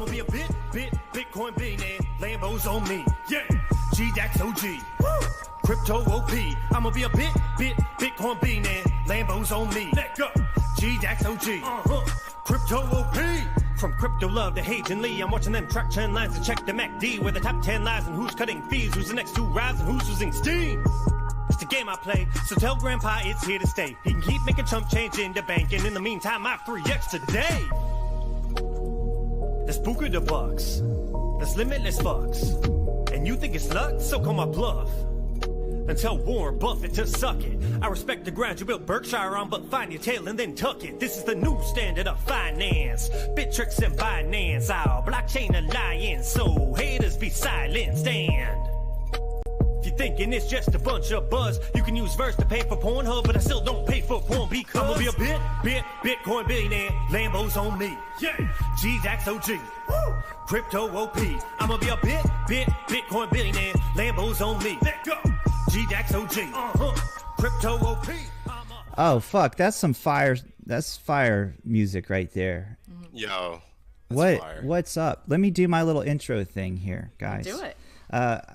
I'ma be a Bitcoin billionaire. Lambos on me. Yeah. G-Dax OG. Woo. Crypto OP. I'ma be a Bitcoin billionaire. Lambos on me. Let go. G-Dax OG. Crypto OP. From crypto love to Hage and Lee, I'm watching them track trend lines and check the MACD, where the top 10 lies and who's cutting fees, who's the next to rise and who's using Steam. It's the game I play, so tell Grandpa it's here to stay. He can keep making chump change in the bank, and in the meantime, I 3x today. That's Booker the Bucks. That's limitless fucks. And you think it's luck? So call my bluff. And tell Warren Buffett to suck it. I respect the ground you built Berkshire on, but find your tail and then tuck it. This is the new standard of finance. Bittrex and Binance, our blockchain alliance. So haters be silenced. And if you're thinking it's just a bunch of buzz, you can use Verse to pay for Pornhub, but I still don't pay for porn because I'ma be a Bitcoin billionaire. Lambos on me. Yeah. G-Dax OG. Woo. Crypto OP. I'ma be a Bitcoin billionaire. Lambos on me. Let go. G-Dax OG. Crypto OP. Oh fuck, that's some fire. That's fire music right there. Yo. What's up? Let me do my little intro thing here, guys. Do it.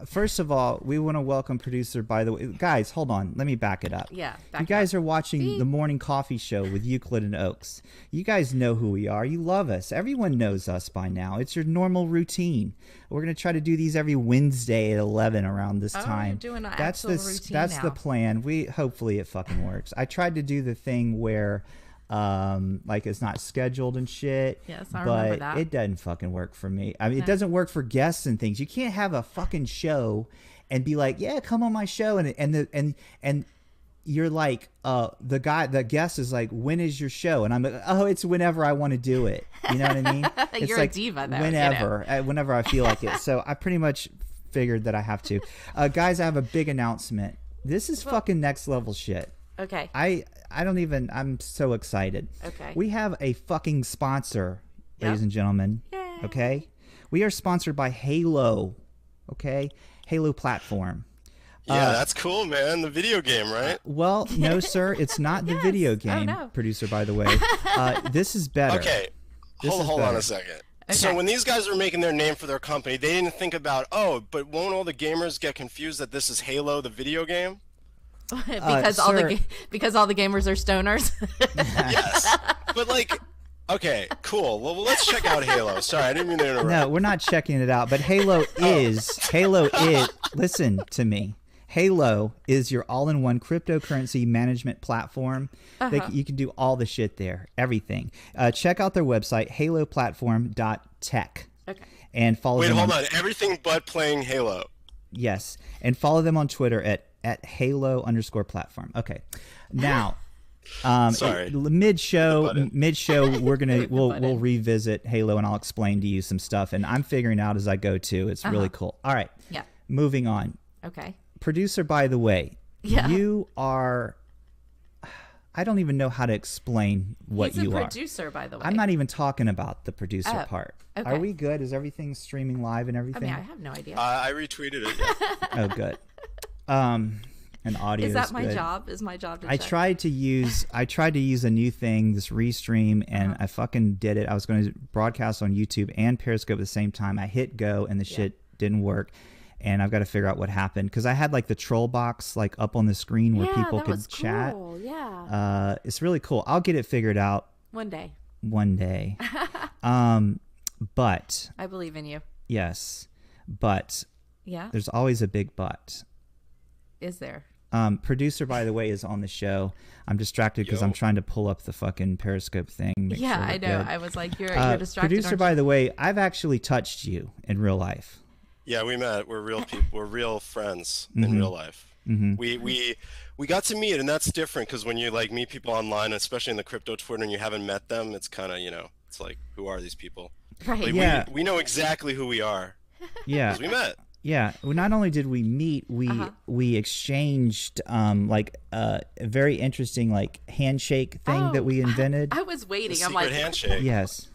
First of all, we want to welcome producer, by the way. Guys, hold on. Let me back it up. Yeah. You guys are watching the morning coffee show with Euclid and Oaks. You guys know who we are. You love us. Everyone knows us by now. It's your normal routine. We're going to try to do these every Wednesday at 11 around this time. You're doing an that's actual routine That's now. the plan. Hopefully it fucking works. I tried to do the thing where like it's not scheduled and shit. Yes, I remember that. But it doesn't fucking work for me. I mean, it doesn't work for guests and things. You can't have a fucking show and be like, yeah, come on my show, and you're like, the guest is like, when is your show? And I'm like, oh, it's whenever I want to do it. You know what I mean? It's You're like a diva, though. whenever I feel like it. So I pretty much figured that I have to. Guys, I have a big announcement. This is fucking next level shit. Okay. I'm so excited. Okay. We have a fucking sponsor, ladies and gentlemen. Yay. Okay. We are sponsored by Halo. Okay. Halo platform. Yeah, that's cool, man. The video game, right? Well, no, sir. It's not the video game, no. producer, by the way. This is better. Okay. Hold on a second. Okay. So when these guys were making their name for their company, they didn't think about, but won't all the gamers get confused that this is Halo, the video game? because all the gamers are stoners. Yes. But like, okay, cool. Well, let's check out Halo. Sorry, I didn't mean to interrupt. No, we're not checking it out, but Halo is listen to me. Halo is your all-in-one cryptocurrency management platform. You can do all the shit there, everything. Check out their website, haloplatform.tech. Okay. And follow them hold on. Everything but playing Halo. Yes. And follow them on Twitter at Halo_platform. Okay. Now, Sorry. mid-show, we'll revisit Halo, and I'll explain to you some stuff. And I'm figuring out as I go too. It's really cool. All right. Yeah. Moving on. Okay. Producer, by the way, you are. I don't even know how to explain what you are. He's a producer, by the way. I'm not even talking about the producer part. Okay. Are we good? Is everything streaming live and I everything? mean, I have no idea. I retweeted it. Yeah. Oh, good. And audio is that my good. job? Is my job to I check? tried to use a new thing, this restream, and I fucking did it. I was going to broadcast on YouTube and Periscope at the same time. I hit go, and the shit didn't work. And I've got to figure out what happened, because I had like the troll box like up on the screen where people could chat. Cool. Yeah. It's really cool. I'll get it figured out One day. But I believe in you. yes, but Yeah. there's always a big but. Is there? Producer, by the way, is on the show. I'm distracted because I'm trying to pull up the fucking Periscope thing. Yeah, sure I know. good. I was like, you're distracted. Producer, aren't by you? the way, I've actually touched you in real life. Yeah, we met. We're real people. We're real friends in real life. We got to meet, and that's different, because when you like meet people online, especially in the crypto Twitter, and you haven't met them, it's kind of, it's like, who are these people? Right. Like, Yeah. we know exactly who we are. Yeah. Because we met. Yeah. Well, not only did we meet, we exchanged like a very interesting like handshake thing that we invented. I was waiting. The I'm secret like, handshake. Yes.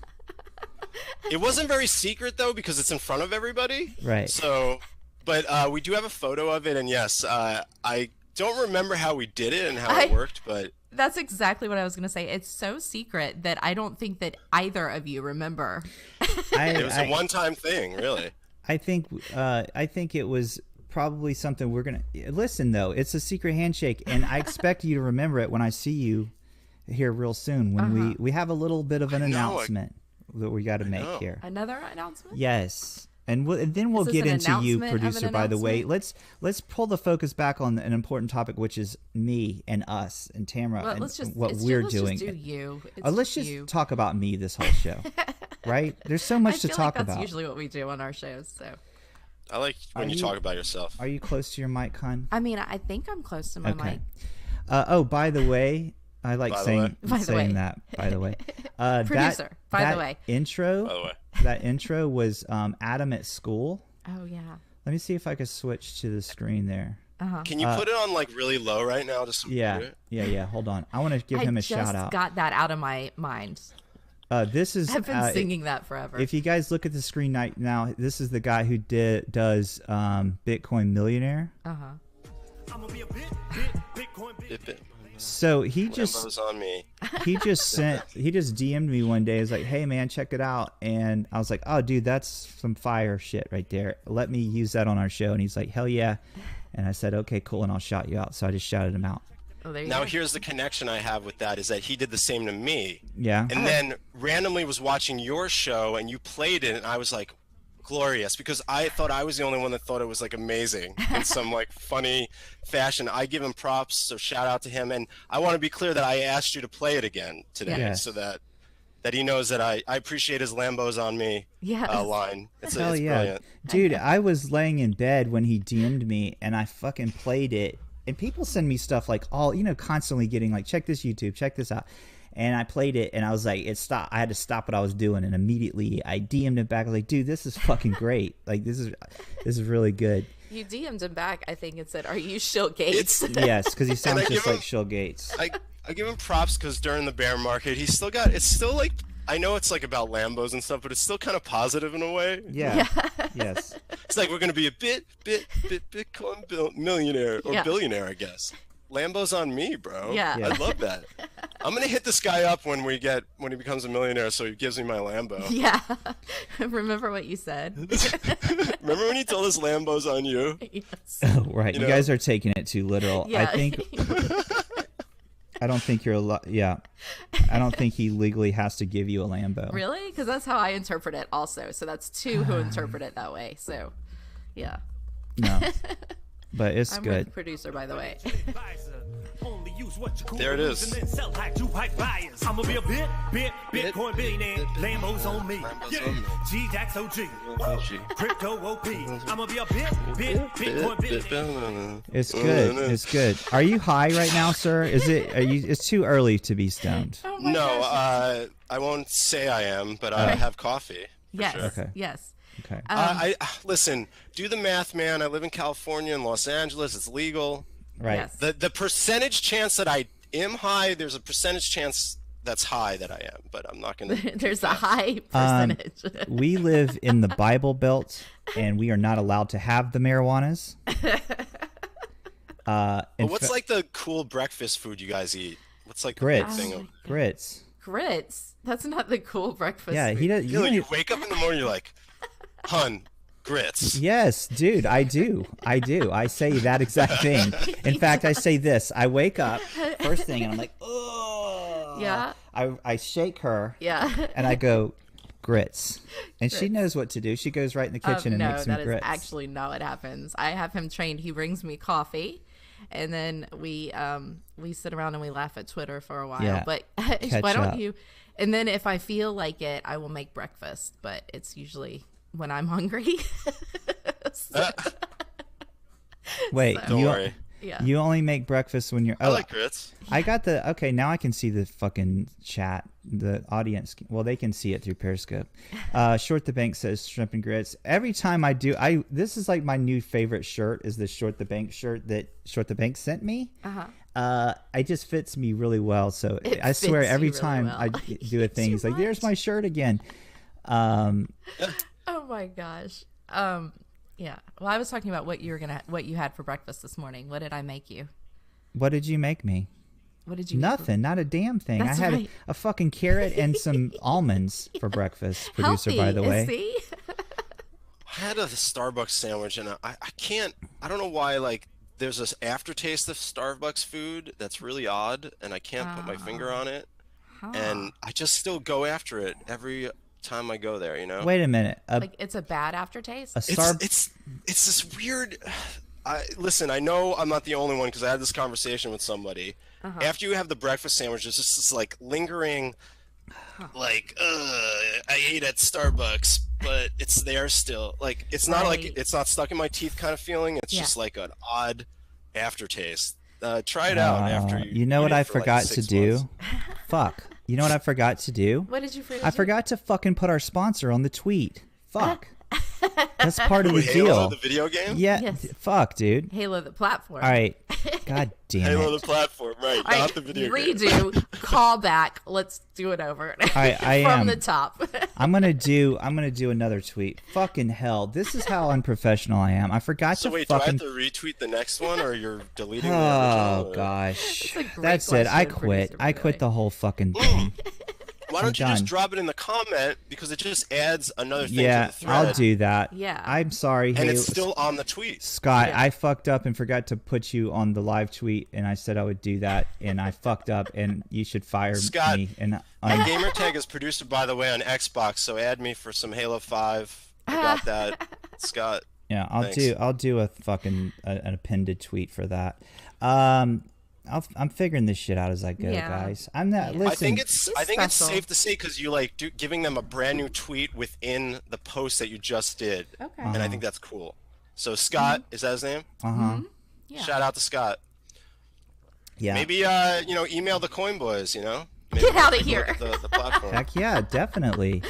It wasn't very secret, though, because it's in front of everybody. Right. So, but we do have a photo of it, and yes, I don't remember how we did it and how it worked, but that's exactly what I was going to say. It's so secret that I don't think that either of you remember. It was a one-time thing, really. I think it was probably something we're gonna listen though. It's a secret handshake, and I expect you to remember it when I see you here real soon. When we have a little bit of an announcement that we got to make here. Another announcement? Yes. And then we'll get into you, producer. By the way, let's pull the focus back on an important topic, which is me and us and Tamara and what we're doing. Let's just do you. Let's just talk about me this whole show, right? There's so much to talk about. That's usually what we do on our shows. So I like when you talk about yourself. Are you close to your mic, Con? I mean, I think I'm close to my mic. Oh, by the way, I like saying that. By the way, producer. By the way, intro. By the way. That intro was Adam at school. Oh yeah. Let me see if I could switch to the screen there. Can you put it on like really low right now? Just yeah. Hold on. I want to give him a shout out. I just got that out of my mind. This is. I've been singing that forever. If you guys look at the screen right now, this is the guy who does Bitcoin Millionaire. I'm gonna be a bit. So he just on me. he just DM'd me one day. He's like, "Hey man, check it out," and I was like, "Oh dude, that's some fire shit right there. Let me use that on our show." And he's like, "Hell yeah!" And I said, "Okay, cool," and I'll shout you out. So I just shouted him out. Oh, now here's the connection I have with that is that he did the same to me. Yeah. And then randomly was watching your show and you played it and I was like, glorious, because I thought I was the only one that thought it was like amazing in some like funny fashion. I give him props, so shout out to him. And I want to be clear that I asked you to play it again today so that he knows that I appreciate his Lambos on me line. It's brilliant. Dude, I was laying in bed when he DM'd me and I fucking played it. And people send me stuff like constantly getting like, check this YouTube, check this out. And I played it and I was like, it stopped. I had to stop what I was doing. And immediately I DM'd him back. I was like, dude, this is fucking great. Like, this is really good. You DM'd him back, I think, and said, "Are you Shill Gates?" Yes, because he sounds just like Shill Gates. I give him props because during the bear market, he's still got, it's still like, I know it's like about Lambos and stuff, but it's still kind of positive in a way. Yeah. Yes. It's like we're going to be a bit Bitcoin millionaire or billionaire, I guess. Lambos on me, bro. Yeah. I love that. I'm going to hit this guy up when he becomes a millionaire so he gives me my Lambo. Yeah. Remember what you said. Remember when he told us Lambos on you? Yes. Oh, right. You guys are taking it too literal. Yeah. I don't think I don't think he legally has to give you a Lambo. Really? Because that's how I interpret it also. So that's two who interpret it that way. So, yeah. No. But it's I'm good. with producer, by the way. There it is. I'm gonna be a Bitcoin billionaire. Lambos on me. G-Dax OG. Crypto OP. I'm gonna be a Bitcoin billionaire. It's good. It's good. Are you high right now, sir? It's too early to be stoned. Oh No, I won't say I am, but I have coffee. Yes. Sure. Okay. Yes. Okay. I listen, do the math, man. I live in California and Los Angeles. It's legal. Right. Yes. The percentage chance that I am high, there's a percentage chance that's high that I am, but I'm not going to. There's a high percentage. We live in the Bible Belt, and we are not allowed to have the marijuanas. What's like the cool breakfast food you guys eat? What's like grits? The big thing? Grits. Grits? That's not the cool breakfast Yeah, food. he does. You wake up in the morning, you're like, hun, grits. Yes, dude, I do. I say that exact thing. In fact, I say this. I wake up first thing, and I'm like, oh. Yeah. I shake her. Yeah. And I go, grits. And she knows what to do. She goes right in the kitchen and makes me grits. No, that is actually not what happens. I have him trained. He brings me coffee, and then we sit around and we laugh at Twitter for a while. Yeah. But why don't you? And then if I feel like it, I will make breakfast. But it's usually when I'm hungry. Wait, don't worry. Yeah. You only make breakfast when you're. I like grits. I got the. Okay, now I can see the fucking chat. The audience. Well, they can see it through Periscope. Short the Bank says shrimp and grits. Every time I do, this is like my new favorite shirt. Is the Short the Bank shirt that Short the Bank sent me. It just fits me really well. So I swear every time I do a thing, he's like, "There's my shirt again." Oh my gosh. Yeah. Well, I was talking about what you had for breakfast this morning. What did I make you? What did you make me? What did you? Nothing. Not a damn thing. That's I had right. a fucking carrot and some almonds for breakfast. Producer, Healthy, by the way. See? I had a Starbucks sandwich, and I can't. I don't know why. Like, there's this aftertaste of Starbucks food that's really odd, and I can't put my finger on it. And I just still go after it every time I go there. You know. Wait a minute. Like it's a bad aftertaste. It's this weird. Listen, I know I'm not the only one because I had this conversation with somebody. After you have the breakfast sandwich, there's just this like lingering, like, I ate at Starbucks, but it's there still. Like, it's not like it's not stuck in my teeth kind of feeling. It's just like an odd aftertaste. Try it out after you. You know what I forgot to do? Fuck. You know what I forgot to do? What did you forget? I forgot to fucking put our sponsor on the tweet. Fuck. That's part of the Halo, deal. the video game? Yeah. Yes. Fuck, dude. Halo the platform. All right. God damn Halo it. the platform, right? All right, Not the video game. redo, call back. Let's do it over. I From am. the top. I'm gonna do another tweet. Fucking hell. This is how unprofessional I am. I forgot So to wait, fucking do I have to retweet the next one, or you're deleting the Oh original? gosh. That's a great That's it. I question, quit. Producer, I by the quit way. the whole fucking thing. Why don't you done. just drop it in the comment, because it just adds another thing Yeah, to the thread, I'll do that. Yeah. I'm sorry. and Hey, it's still on the tweet. Scott, Yeah. I fucked up and forgot to put you on the live tweet, and I said I would do that, and I fucked up, and you should fire Scott, me. And My gamer tag is Producer, by the way, on Xbox, so add me for some Halo 5. I got that, Scott. yeah, Thanks. I'll do a fucking an appended tweet for that. I'm figuring this shit out as I go, Yeah. guys. I'm not. Yeah. Listen, I think it's special. safe to say, because you like giving them a brand new tweet within the post that you just did, Okay. and I think that's cool. So Scott, is that his name? Yeah. Shout out to Scott. yeah. Maybe email the Coin Boys. Maybe Get out of take a look here. at the platform. Heck yeah, definitely.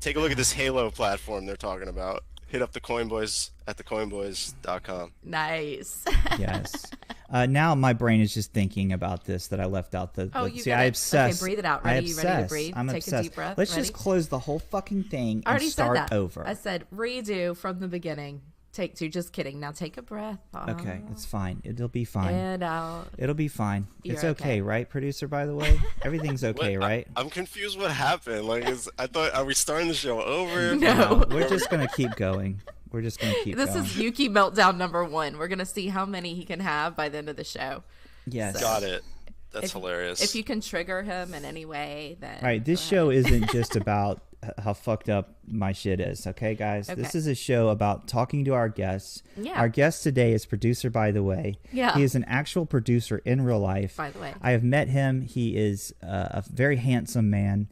Take a look at this Halo platform they're talking about. Hit up the Coin Boys at thecoinboys.com. Nice. Yes. Now my brain is just thinking about this that I left out the. Oh, the you see, gotta- I obsess. okay, breathe it out. I Ready? You ready to obsess. breathe? I'm Take a obsessed. deep breath. Let's Ready? just close the whole fucking thing I already and said start that. over. I said redo from the beginning. Take two. Just kidding. Now take a breath. Okay, it's fine. It'll be fine. And out. It'll be fine. It's You're okay, okay. right, producer? By the way, everything's okay, What? right? I'm confused what happened. Like, I thought, are we starting the show over? No. We're just gonna keep going. We're just gonna keep This going. is Yuki meltdown number 1. We're gonna see how many he can have by the end of the show. Yes. Got it. That's hilarious. If you can trigger him in any way, then All right, this go show ahead. isn't just about how fucked up my shit is, okay, guys? This Okay. is a show about talking to our guests. Yeah. Our guest today is Producer, by the way. Yeah. He is an actual producer in real life. By the way. I have met him. He is a very handsome man.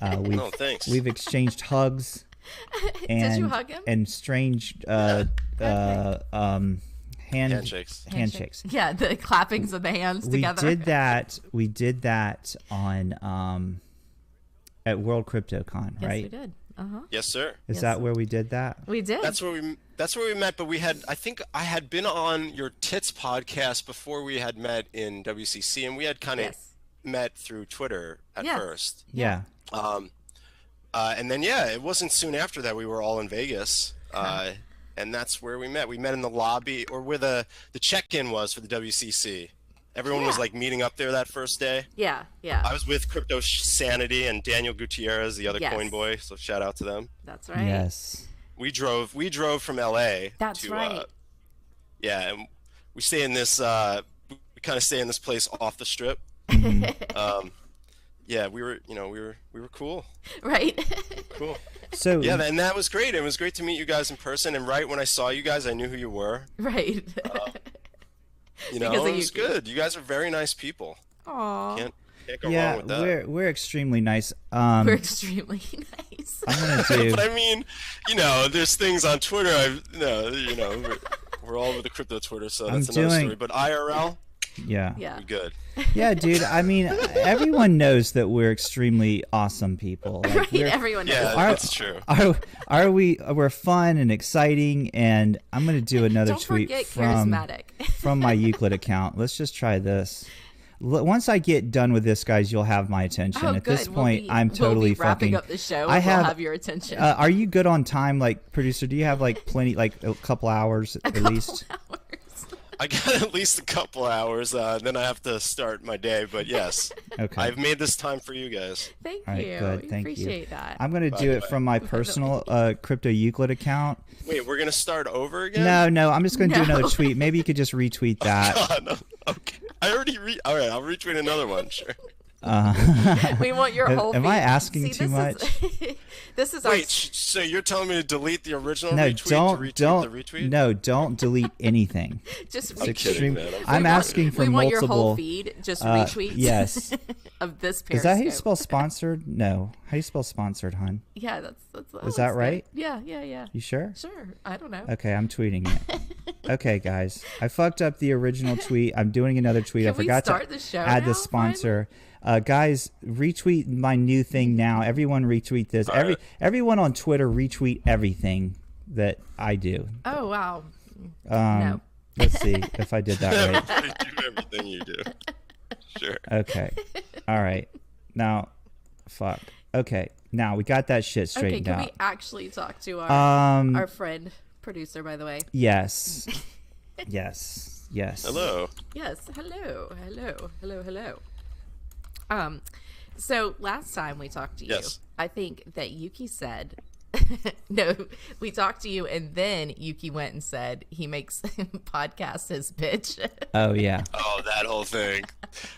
Oh, thanks. We've exchanged hugs. And, Did you hug him? And strange handshakes. Yeah, the clappings of the hands together. We did that on at World CryptoCon, Yes, right? we did. Uh-huh. Yes, sir. Is Yes. that where we did that? We did. That's where we met. But I think I had been on your Tits podcast before we had met in WCC, and we had kind of Yes. met through Twitter at Yes. first. Yeah. And then it wasn't soon after that we were all in Vegas, and that's where we met. We met in the lobby, or where the check-in was for the WCC. Everyone was like meeting up there that first day. Yeah, yeah. I was with Crypto Sanity and Daniel Gutierrez, the other Yes. Coin Boy. So shout out to them. That's right. Yes. We drove from LA. That's to, right. Yeah, and we stay in this. We kind of stay in this place off the strip. Yeah, we were cool. Right. Cool. So Yeah, and that was great. It was great to meet you guys in person. And right when I saw you guys, I knew who you were. Right. You know, Because of it was you. good. You guys are very nice people. Aw. Can't go yeah, wrong with that. we're extremely nice. We're extremely nice. I'm gonna do. But I mean, there's things on Twitter. We're all over the crypto Twitter, so that's another story. But IRL, Yeah. Yeah. we good. Yeah, dude. I mean, everyone knows that we're extremely awesome people. Like, Right. we're- Everyone knows. Yeah, Are- that's true. Are we? We're fun and exciting, and I'm gonna do another Don't tweet forget from charismatic. from my Euclid account. Let's just try this. Once I get done with this, guys, you'll have my attention. Oh, At good. this point, I'm we'll totally be wrapping fucking. up the show. I We'll have. have your attention. Are you good on time, like producer? Do you have like plenty, like a couple hours at least? Hours. I got at least a couple hours. Then I have to start my day. But yes, Okay. I've made this time for you guys. Thank All right, you. good. We Thank appreciate you. that. I'm gonna do it from my personal crypto Euclid account. Wait, we're gonna start over again? No, I'm just gonna do another tweet. Maybe you could just retweet that. God, no. Okay. I already all right, I'll retweet another one. Sure. We want your whole Am feed. I asking too much? This is Wait, so you're telling me to delete the original No, retweet don't to retweet the retweet? No, don't delete anything. just It's I'm kidding, man. I'm asking for we want multiple. your whole feed, just retweets. Yes. Of this Is Periscope. that how you spell sponsored? No. How you spell sponsored, hun? Yeah, that's Is that right? Good. Yeah. You sure? Sure. I don't know. Okay, I'm tweeting it. Okay, guys, I fucked up the original tweet. I'm doing another tweet. Can I forgot we start to the show add now, the sponsor. Guys, retweet my new thing now. Everyone retweet this. Everyone on Twitter retweet everything that I do. Oh wow. No. Let's see if I did that right. I do everything you do. Sure. Okay. All right. Now, fuck. Okay. Now we got that shit Okay, straightened can out. we actually talk to our friend producer, by the way? Yes. Yes. Hello. Yes. Hello. So last time we talked to you, Yes. I think that Yuki said, no, we talked to you, and then Yuki went and said he makes podcasts his bitch. Oh yeah. Oh, that whole thing.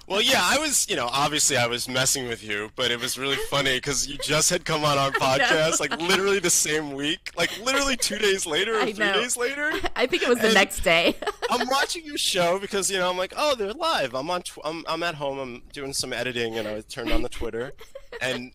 Well, yeah, I was, obviously I was messing with you, but it was really funny because you just had come on our podcast, like literally the same week, like literally 2 days later or 3 days later. I think it was the next day. I'm watching your show because, I'm like, oh, they're live. I'm at home. I'm doing some editing, and I turned on the Twitter, and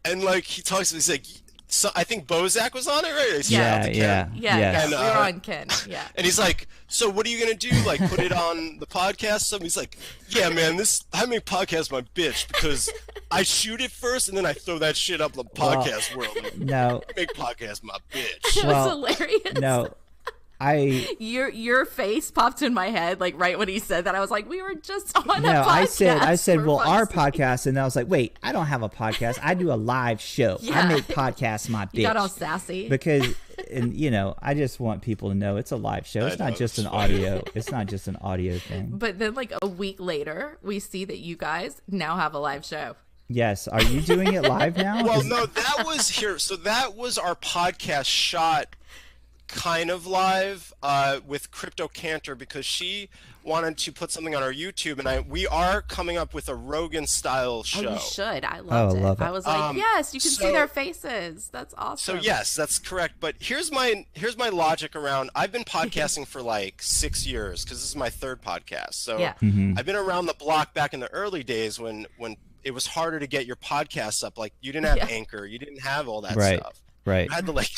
like he talks, he's like, so I think Bozak was on it, right? Yeah. Yeah, And, we were on Ken. Yeah. And he's like, so what are you gonna do? Like, put it on the podcast? So he's like, yeah, man, I make podcasts my bitch because I shoot it first and then I throw that shit up in the podcast world. No. I make podcasts my bitch. It was hilarious. No. Your face popped in my head like right when he said that. I was like, we were just on a podcast. I said, well, our sake. podcast, and I was like, wait, I don't have a podcast. I do a live show. Yeah. I make podcasts my bitch. You got all sassy. Because, and I just want people to know it's a live show. It's not just an audio. It's not just an audio thing. But then like a week later, we see that you guys now have a live show. Yes. Are you doing it live now? Well, no, that was here. So that was our podcast shot kind of live with Crypto Cantor because she wanted to put something on our YouTube, and we are coming up with a Rogan style show. Oh, you should. I loved it. love it. I was like, yes, you can see their faces. That's awesome. So yes, that's correct. But here's my logic around. I've been podcasting for like 6 years because this is my third podcast. So Yeah. I've been around the block back in the early days when it was harder to get your podcasts up. Like you didn't have Anchor, you didn't have all that stuff. Right. I had to like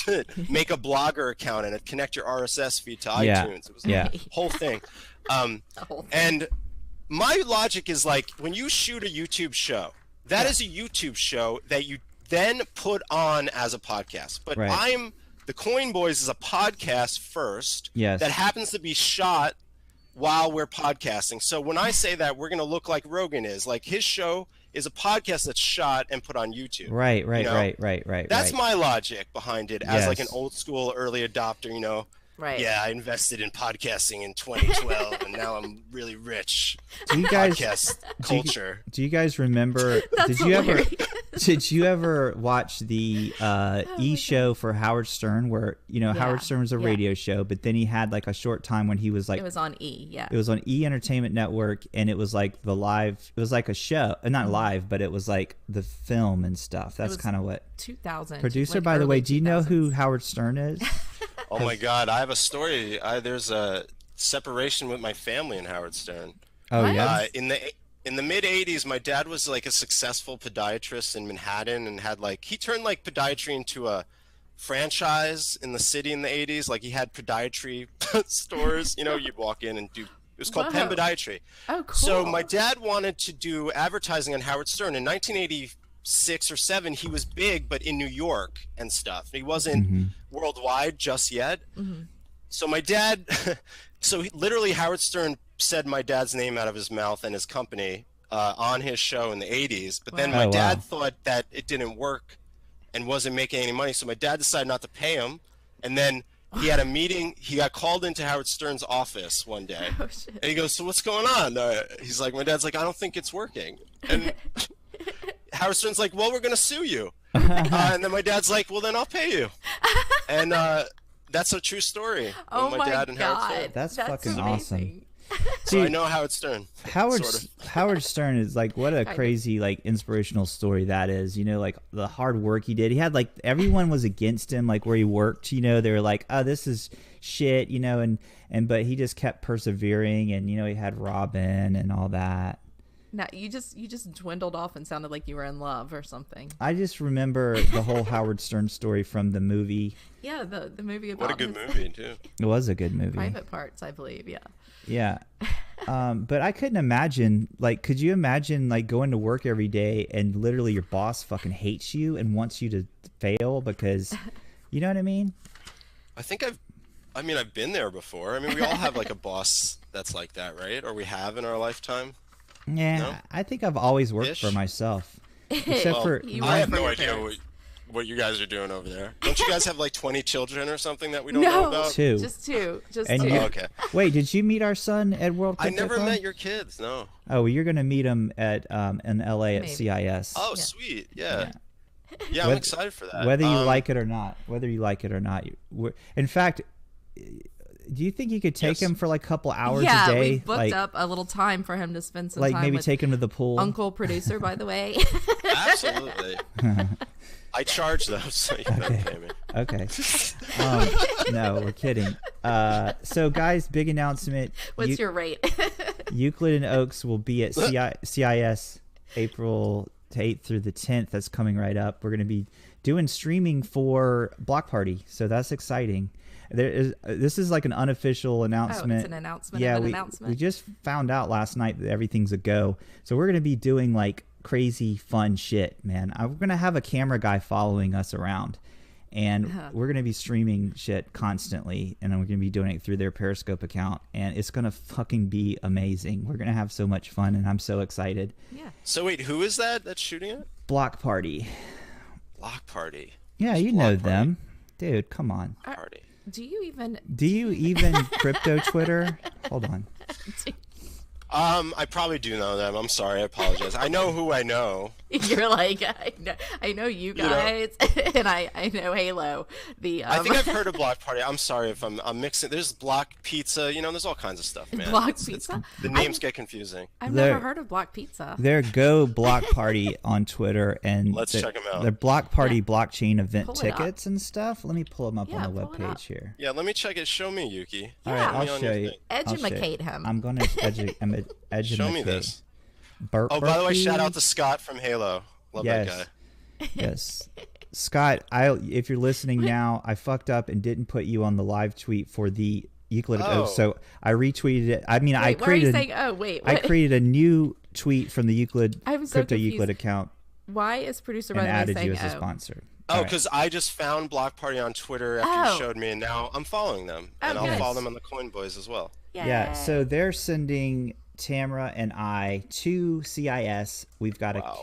make a Blogger account and connect your RSS feed to iTunes. It was a whole thing. And my logic is like when you shoot a YouTube show, that is a YouTube show that you then put on as a podcast. But the Coin Boys is a podcast first that happens to be shot while we're podcasting. So when I say that, we're going to look like Rogan is. Like his show is a podcast that's shot and put on YouTube. Right. That's my logic behind it as like an old school early adopter, Right. Yeah, I invested in podcasting in 2012 and now I'm really rich. Do you guys Podcast culture. Do you guys remember did you ever watch the E show for Howard Stern where Howard Stern was a radio show, but then he had like a short time when he was like it was on E, It was on E Entertainment Network, and it was like it was like a show, not live, but it was like the film and stuff. That's kind of what 2000 Producer, like by the way, early do you know 2000s. who Howard Stern is? Oh my God, I have a story. There's a separation with my family in Howard Stern. Oh yeah. In the mid 80s, my dad was like a successful podiatrist in Manhattan and had he turned like podiatry into a franchise in the city in the 80s. Like he had podiatry stores, you'd walk in and do. It was called Penn Podiatry. Oh, cool. So my dad wanted to do advertising on Howard Stern in 1986 or 7. He was big, but in New York and stuff. He wasn't worldwide just yet. So my dad, literally Howard Stern said my dad's name out of his mouth and his company on his show in the 80s. But then my dad thought that it didn't work and wasn't making any money. So my dad decided not to pay him. And then he had a meeting. He got called into Howard Stern's office one day. Oh, shit. And he goes, so what's going on? He's like, my dad's like, I don't think it's working. And Howard Stern's like, well, we're going to sue you. And then my dad's like, well, then I'll pay you. And that's a true story. Oh my dad and God. Howard Stern. That's fucking amazing. awesome. So I know Howard Stern. Howard Stern is like, what a crazy, like, inspirational story that is. You know, like the hard work he did. He had, like, everyone was against him, like where he worked. You know, they were like, oh, this is shit. You know, but he just kept persevering, and you know, he had Robin and all that. No, you just dwindled off and sounded like you were in love or something. I just remember the whole Howard Stern story from the movie. Yeah, the movie about What a good movie too. It was a good movie. Private Parts, I believe. Yeah. Yeah. But I couldn't imagine, like, could you imagine, like, going to work every day and literally your boss fucking hates you and wants you to fail because, you know what I mean? I've been there before. I mean, we all have like a boss that's like that, right? Or we have in our lifetime. Yeah, No? I think I've always worked for myself. Except for I have no idea what you guys are doing over there. Don't you guys have like 20 children or something that we don't know about? two. Just two. And two. you- Okay. Wait, did you meet our son at World I Crypto never Con? met your kids, no. Oh, well, you're gonna meet him at in LA at Maybe. CIS. Oh, Yeah. sweet. Yeah. Yeah, I'm Whether- excited for that. Whether you like it or not, in fact, do you think you could take Yes. him for like a couple hours Yeah, a day? we booked like, up a little time for him to spend some like time maybe with take him to the pool. Uncle Producer, by the way. Absolutely. I charge those, so you can pay me. Okay. No, we're kidding. So guys, big announcement. What's your rate? Euclid and Oaks will be at CIS April 8th through the 10th. That's coming right up. We're going to be doing streaming for Block Party, so that's exciting. This is like an unofficial announcement. Oh, it's an announcement Yeah, of an we announcement. just found out last night that everything's a go. So we're going to be doing like crazy fun shit, man. We're going to have a camera guy following us around. And we're going to be streaming shit constantly, and then we're going to be doing it through their Periscope account, and it's going to fucking be amazing. We're going to have so much fun, and I'm so excited. Yeah. So wait, who is that's shooting it? Block Party. Block Party. Yeah, Who's you Block know Party? them. Dude, come on. Party. Do you even? Do you even crypto Twitter? Hold on. I probably do know them. I'm sorry. I apologize. I know who I know. You're like, I know you guys, and I know Halo. I think I've heard of Block Party. I'm sorry if I'm mixing. There's Block Pizza. You know, there's all kinds of stuff, man. Block Pizza? The names get confusing. I've They're- never heard of Block Pizza. They're Go Block Party on Twitter, and Let's check 'em out. They're Block Party blockchain event Pull it up. tickets and stuff. Let me pull them up Yeah, on the pull it up. webpage here. Yeah, let me check it. Show me, Yuki. All Yeah. right, I'll me on show your you. thing. I'll show you. Edumacate him. I'm going to educate. Show me this. Burp, Oh, by the way, shout out burpee. to Scott from Halo. Love that guy. Yes. Scott, if you're listening now, I fucked up and didn't put you on the live tweet for the Euclid. Oh. So I retweeted it. I mean, Wait, I why are you created. saying? Oh, wait. I What? created a new tweet from the Euclid I'm so crypto confused. Euclid account Why is Producer by and the way added saying you as a oh? sponsor. Oh, All right. because I just found Block Party on Twitter after Oh. you showed me, and now I'm following them. And Oh, I'll good. follow them on the Coin Boys as well. Yeah, so they're sending Tamara and I to CIS. We've got Wow.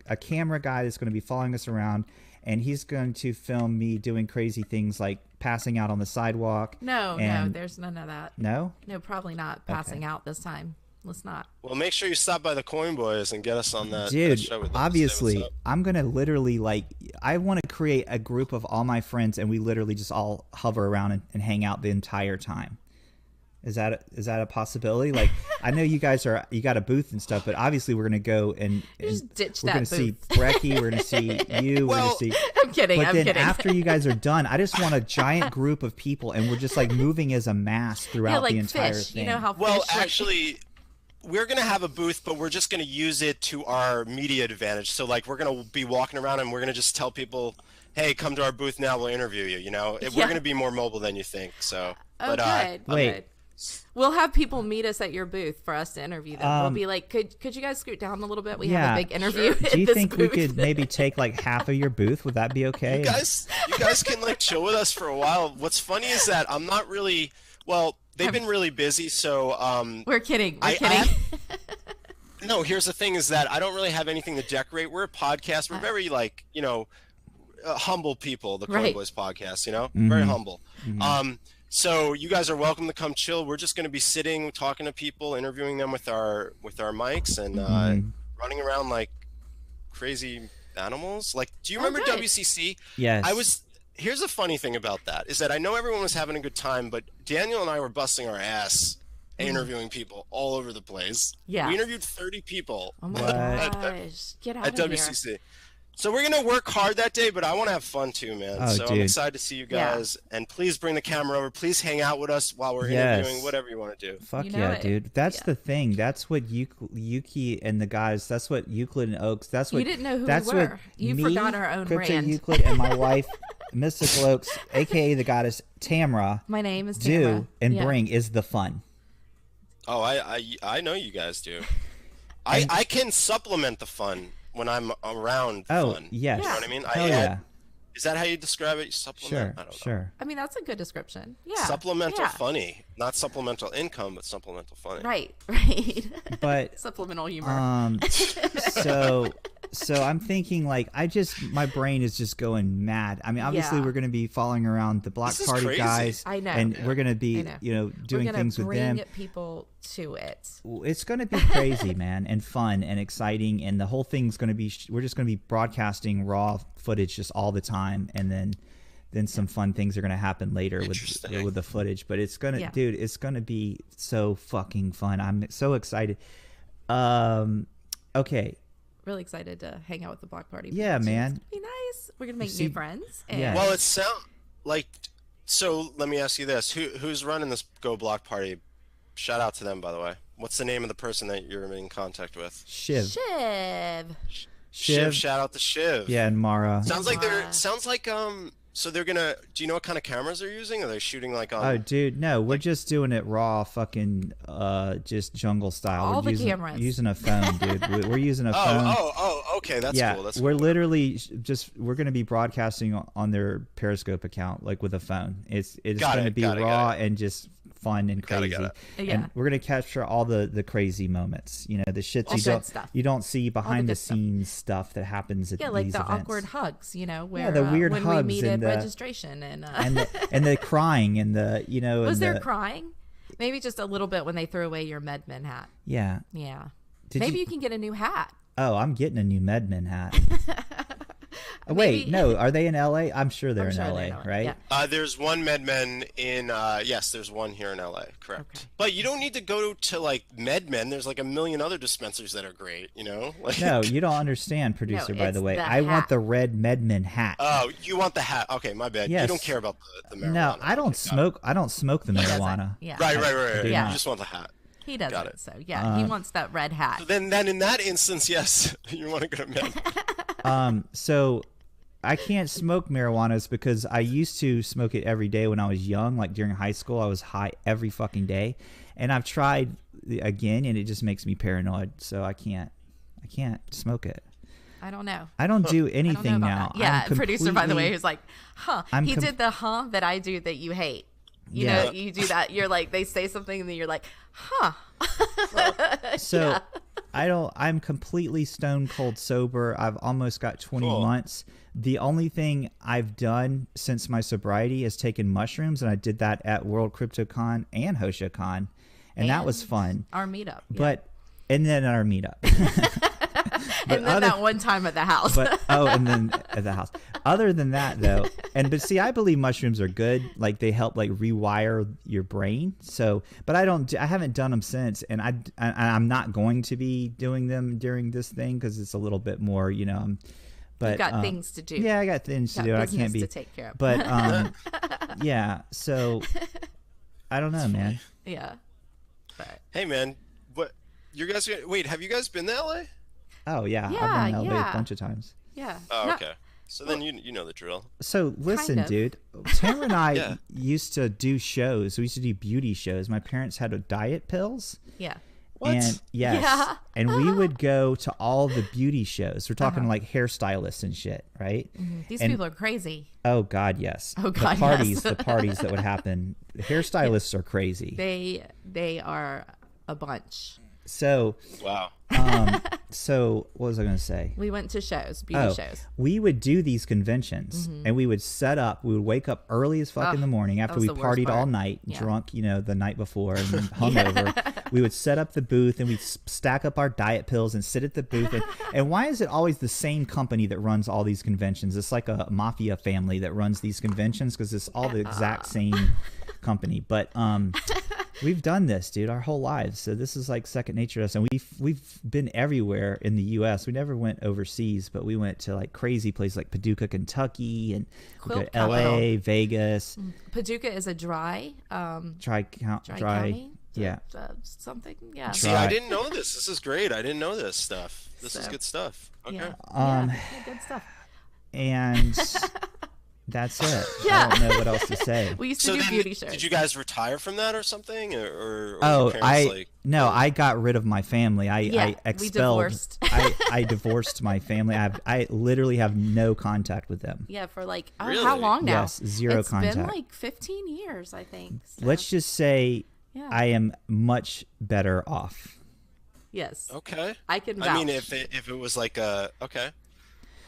a camera guy that's going to be following us around, and he's going to film me doing crazy things like passing out on the sidewalk. No, and- there's none of that. No? No, probably not passing out this time. Let's not. Well, make sure you stop by the Coin Boys and get us on that, Dude, that show with them. Say obviously, what's up. I'm going to literally, like, I want to create a group of all my friends, and we literally just all hover around and hang out the entire time. Is that a possibility? Like, I know you got a booth and stuff, but obviously we're gonna go and Just ditch we're that gonna see booth. Brecky, we're gonna see you, we're Well, gonna see. I'm kidding. But I'm then kidding. after you guys are done, I just want a giant group of people, and we're just like moving as a mass throughout yeah, like the entire fish. thing. You know how Well, fish, like- actually, we're going to have a booth, but we're just going to use it to our media advantage. So, like, we're going to be walking around and we're going to just tell people, hey, come to our booth now, we'll interview you, you know? We're Yeah. going to be more mobile than you think, so. Oh, but, good. Wait. Good. We'll have people meet us at your booth for us to interview them. We'll be like, could you guys scoot down a little bit? We have a big interview. sure. at Do you this think we booth. could maybe take like half of your booth? Would that be okay? You guys can, like, chill with us for a while. What's funny is that I'm not really, well, they've been really busy, so. We're kidding. We're I kidding. No, here's the thing is that I don't really have anything to decorate. We're a podcast. We're very, like, you know, humble people, the Coin Right. Boys podcast, you know, very humble. So you guys are welcome to come chill. We're just going to be sitting, talking to people, interviewing them with our mics, and running around like crazy animals. Like, do you remember good. WCC? Yes. Here's the funny thing about that is that I know everyone was having a good time, but Daniel and I were busting our ass interviewing people all over the place. Yeah. We interviewed 30 people Oh my gosh. Get out at of here. WCC. So we're going to work hard that day, but I want to have fun too, man. Oh, so dude. I'm excited to see you guys. And please bring the camera over. Please hang out with us while we're interviewing, whatever you want to do. Fuck You know yeah, it. dude. That's the thing. That's what Yuki and the guys, that's what Euclid and Oaks, that's what... You didn't know who that's we were. what You me, forgot our own Crypto brand. Euclid, and my wife, Mystical Oaks, a.k.a. the goddess Tamra, My name is Tamara. do and Yeah. bring is the fun. Oh, I know you guys do. I can supplement the fun when I'm around fun. Yes. You know what I mean? Hell yeah. Is that how you describe it? Supplement? Sure, I don't know. sure. I mean, that's a good description. Yeah. Supplemental yeah. funny. Not supplemental income, but supplemental funny. Right, right. But Supplemental humor. so I'm thinking like my brain is just going mad. I mean, obviously Yeah. we're going to be following around the block This is party crazy. guys, I know. and we're going to I be know. doing We're gonna things with bring them. people to it. It's going to be crazy, man, and fun and exciting, and the whole thing's going to be. We're just going to be broadcasting raw footage just all the time, and then some fun things are going to happen later with the footage. But it's gonna, dude, it's going to be so fucking fun. I'm so excited. Okay. Really excited to hang out with the block party. Yeah, It's man. gonna be nice. We're gonna make new friends. And Yeah. Well, it sounds like. So let me ask you this: who's running this Go Block Party? Shout out to them, by the way. What's the name of the person that you're in contact with? Shiv. Shiv. Shout out to Shiv. Yeah, and Mara. Sounds like So they're gonna. Do you know what kind of cameras they're using? Are they shooting like on? Oh, dude, no, we're just doing it raw, fucking, just jungle style. All we're the cameras. using a phone, dude. We're using a phone. Okay, that's yeah, cool. That's we're cool. literally we're going to be broadcasting on their Periscope account, like with a phone. It's going to be raw and just fun and crazy. Got it. And we're going to capture all the crazy moments. You know, the shits you don't see behind the scenes stuff that happens at like these the events. awkward hugs, where the weird when hugs we meet and at the- registration and and the crying and the was and there the, crying? Maybe just a little bit when they threw away your MedMen hat. Yeah. Yeah. Did Maybe you- you can get a new hat. Oh, I'm getting a new MedMen hat. Wait, no, are they in LA? I'm sure they're in LA, right? Yeah. There's one MedMen in. Yes, there's one here in LA. Correct. Okay. But you don't need to go to like MedMen. There's like a million other dispensers that are great. Like, No, you don't understand, producer. No, by it's the way, the I want hat. the red MedMen hat. Oh, you want the hat? Okay, my bad. Yes. You don't care about the marijuana. No, I don't smoke. I don't smoke the doesn't. Yeah. Yeah. Right. do You not. just want the hat. He doesn't. Got it. So yeah, he wants that red hat. So then in that instance, yes, you want to go to Med. So I can't smoke marijuana because I used to smoke it every day when I was young. Like during high school, I was high every fucking day, and I've tried again, and it just makes me paranoid. So I can't smoke it. I don't know. I don't do I don't know anything about now. that. Yeah, I'm producer, by the way, completely- who's like, he did the that I do that you hate. You Yeah. know, you do that. You're like, they say something and then you're like, So I'm completely stone cold sober. I've almost got 20 Cool. months. The only thing I've done since my sobriety is taken mushrooms, and I did that at World CryptoCon and HoshaCon, and that was fun. Our meetup. And then our meetup. And then that one time at the house. And then at the house. Other than that, though, but see, I believe mushrooms are good. Like they help like rewire your brain. So, but I haven't done them since, and I'm not going to be doing them during this thing because it's a little bit more, But You've got things to do. Yeah, I got things to do. I can't be to take care of. But yeah. So I don't know, man. Yeah. But Hey, man, wait, have you guys been to LA? Oh yeah, Yeah, I've been to LA yeah. a bunch of times. yeah. Oh, No, okay. So then you know the drill. So listen, Kind of. dude. Tamara and I Yeah. used to do shows. We used to do beauty shows. My parents had diet pills. Yeah. What? And yes, Yeah. and we would go to all the beauty shows. We're talking like hairstylists and shit, right? These And- people are crazy. Oh God, yes. Oh, God, the parties that would happen. The hairstylists are crazy. They are a bunch. So wow. So what was I going to say? We went to shows, beauty shows. We would do these conventions, and we would set up. We would wake up early as fuck in the morning after we partied all night, drunk, the night before, and then hungover. We would set up the booth, and we'd stack up our diet pills and sit at the booth. And why is it always the same company that runs all these conventions? It's like a mafia family that runs these conventions because it's all the exact same company. But we've done this, dude, our whole lives. So this is like second nature to us, and we've been everywhere in the U.S. We never went overseas, but we went to like crazy places like Paducah, Kentucky, and we go to L.A., Vegas. Paducah is a dry county. Yeah. Something. Yeah. See, I didn't know this. This is great. I didn't know this stuff. This is good stuff. Okay. Good stuff. And that's it. I don't know what else to say. We used to do beauty shows. Did you guys retire from that or something? Or I got rid of my family. I expelled. We divorced. I divorced my family. I literally have no contact with them. Yeah, for like really? How long now? Yes, zero contact. It's been like 15 years, I think. So. Let's just say I am much better off. Yes. Okay. I can vouch. I mean, if it was like okay.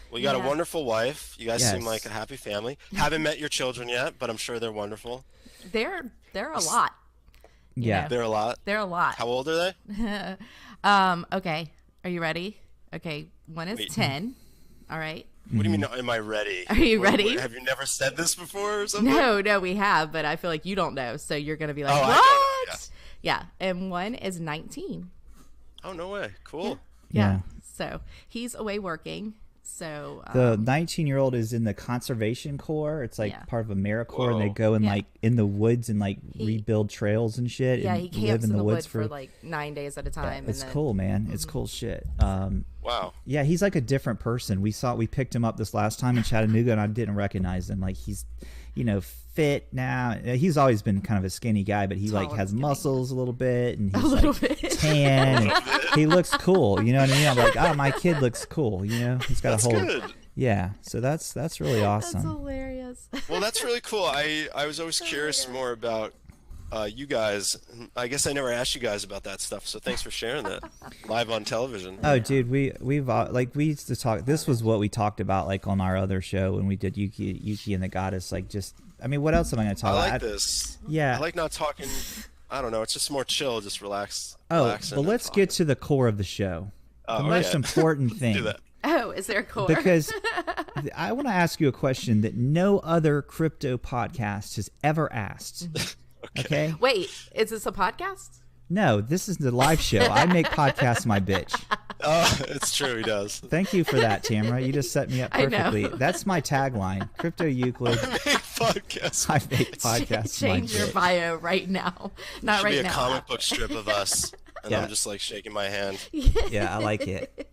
Well, you got a wonderful wife. You guys seem like a happy family. Haven't met your children yet, but I'm sure they're wonderful. They're a lot. Yeah. They're a lot? They're a lot. How old are they? Okay. Are you ready? Okay. One is 10. All right. What do you mean, am I ready? Are you ready? Have you never said this before or something? No, we have, but I feel like you don't know, so you're going to be like, what? I don't know. Yeah. And one is 19. Oh, no way. Cool. Yeah. So he's away working. So the 19-year-old is in the conservation corps. It's like part of AmeriCorps, and they go and like in the woods and like rebuild trails and shit. Yeah, and he camps live in the woods for like 9 days at a time. It's cool, man. It's cool shit. Wow. Yeah, he's like a different person. We picked him up this last time in Chattanooga, and I didn't recognize him. Like he's, fit now. He's always been kind of a skinny guy, but he like has muscles a little bit, and he's like tan. And he looks cool. You know what I mean? I'm like, oh, my kid looks cool. He's got a whole. Good. Yeah, so that's really awesome. That's hilarious. Well, that's really cool. I was always curious more about you guys. I guess I never asked you guys about that stuff, so thanks for sharing that live on television. Oh, dude, we used to talk. This was what we talked about like on our other show when we did Euci and the Goddess. Like, just, I mean, what else am I going to talk about? I like this. Yeah, I like not talking. I don't know. It's just more chill. Just relax. But let's get to the core of the show. The most important thing. Do that. Oh, is there a core? Because I want to ask you a question that no other crypto podcast has ever asked. Okay. Wait, is this a podcast? No, this is the live show. I make podcasts my bitch. Oh, it's true. He does. Thank you for that, Tamara. You just set me up perfectly. That's my tagline. Crypto Euclid. I make podcasts. I make podcasts. Change your bio right now. Not right now. Should be a comic book strip of us, and I'm just like shaking my hand. Yeah, I like it.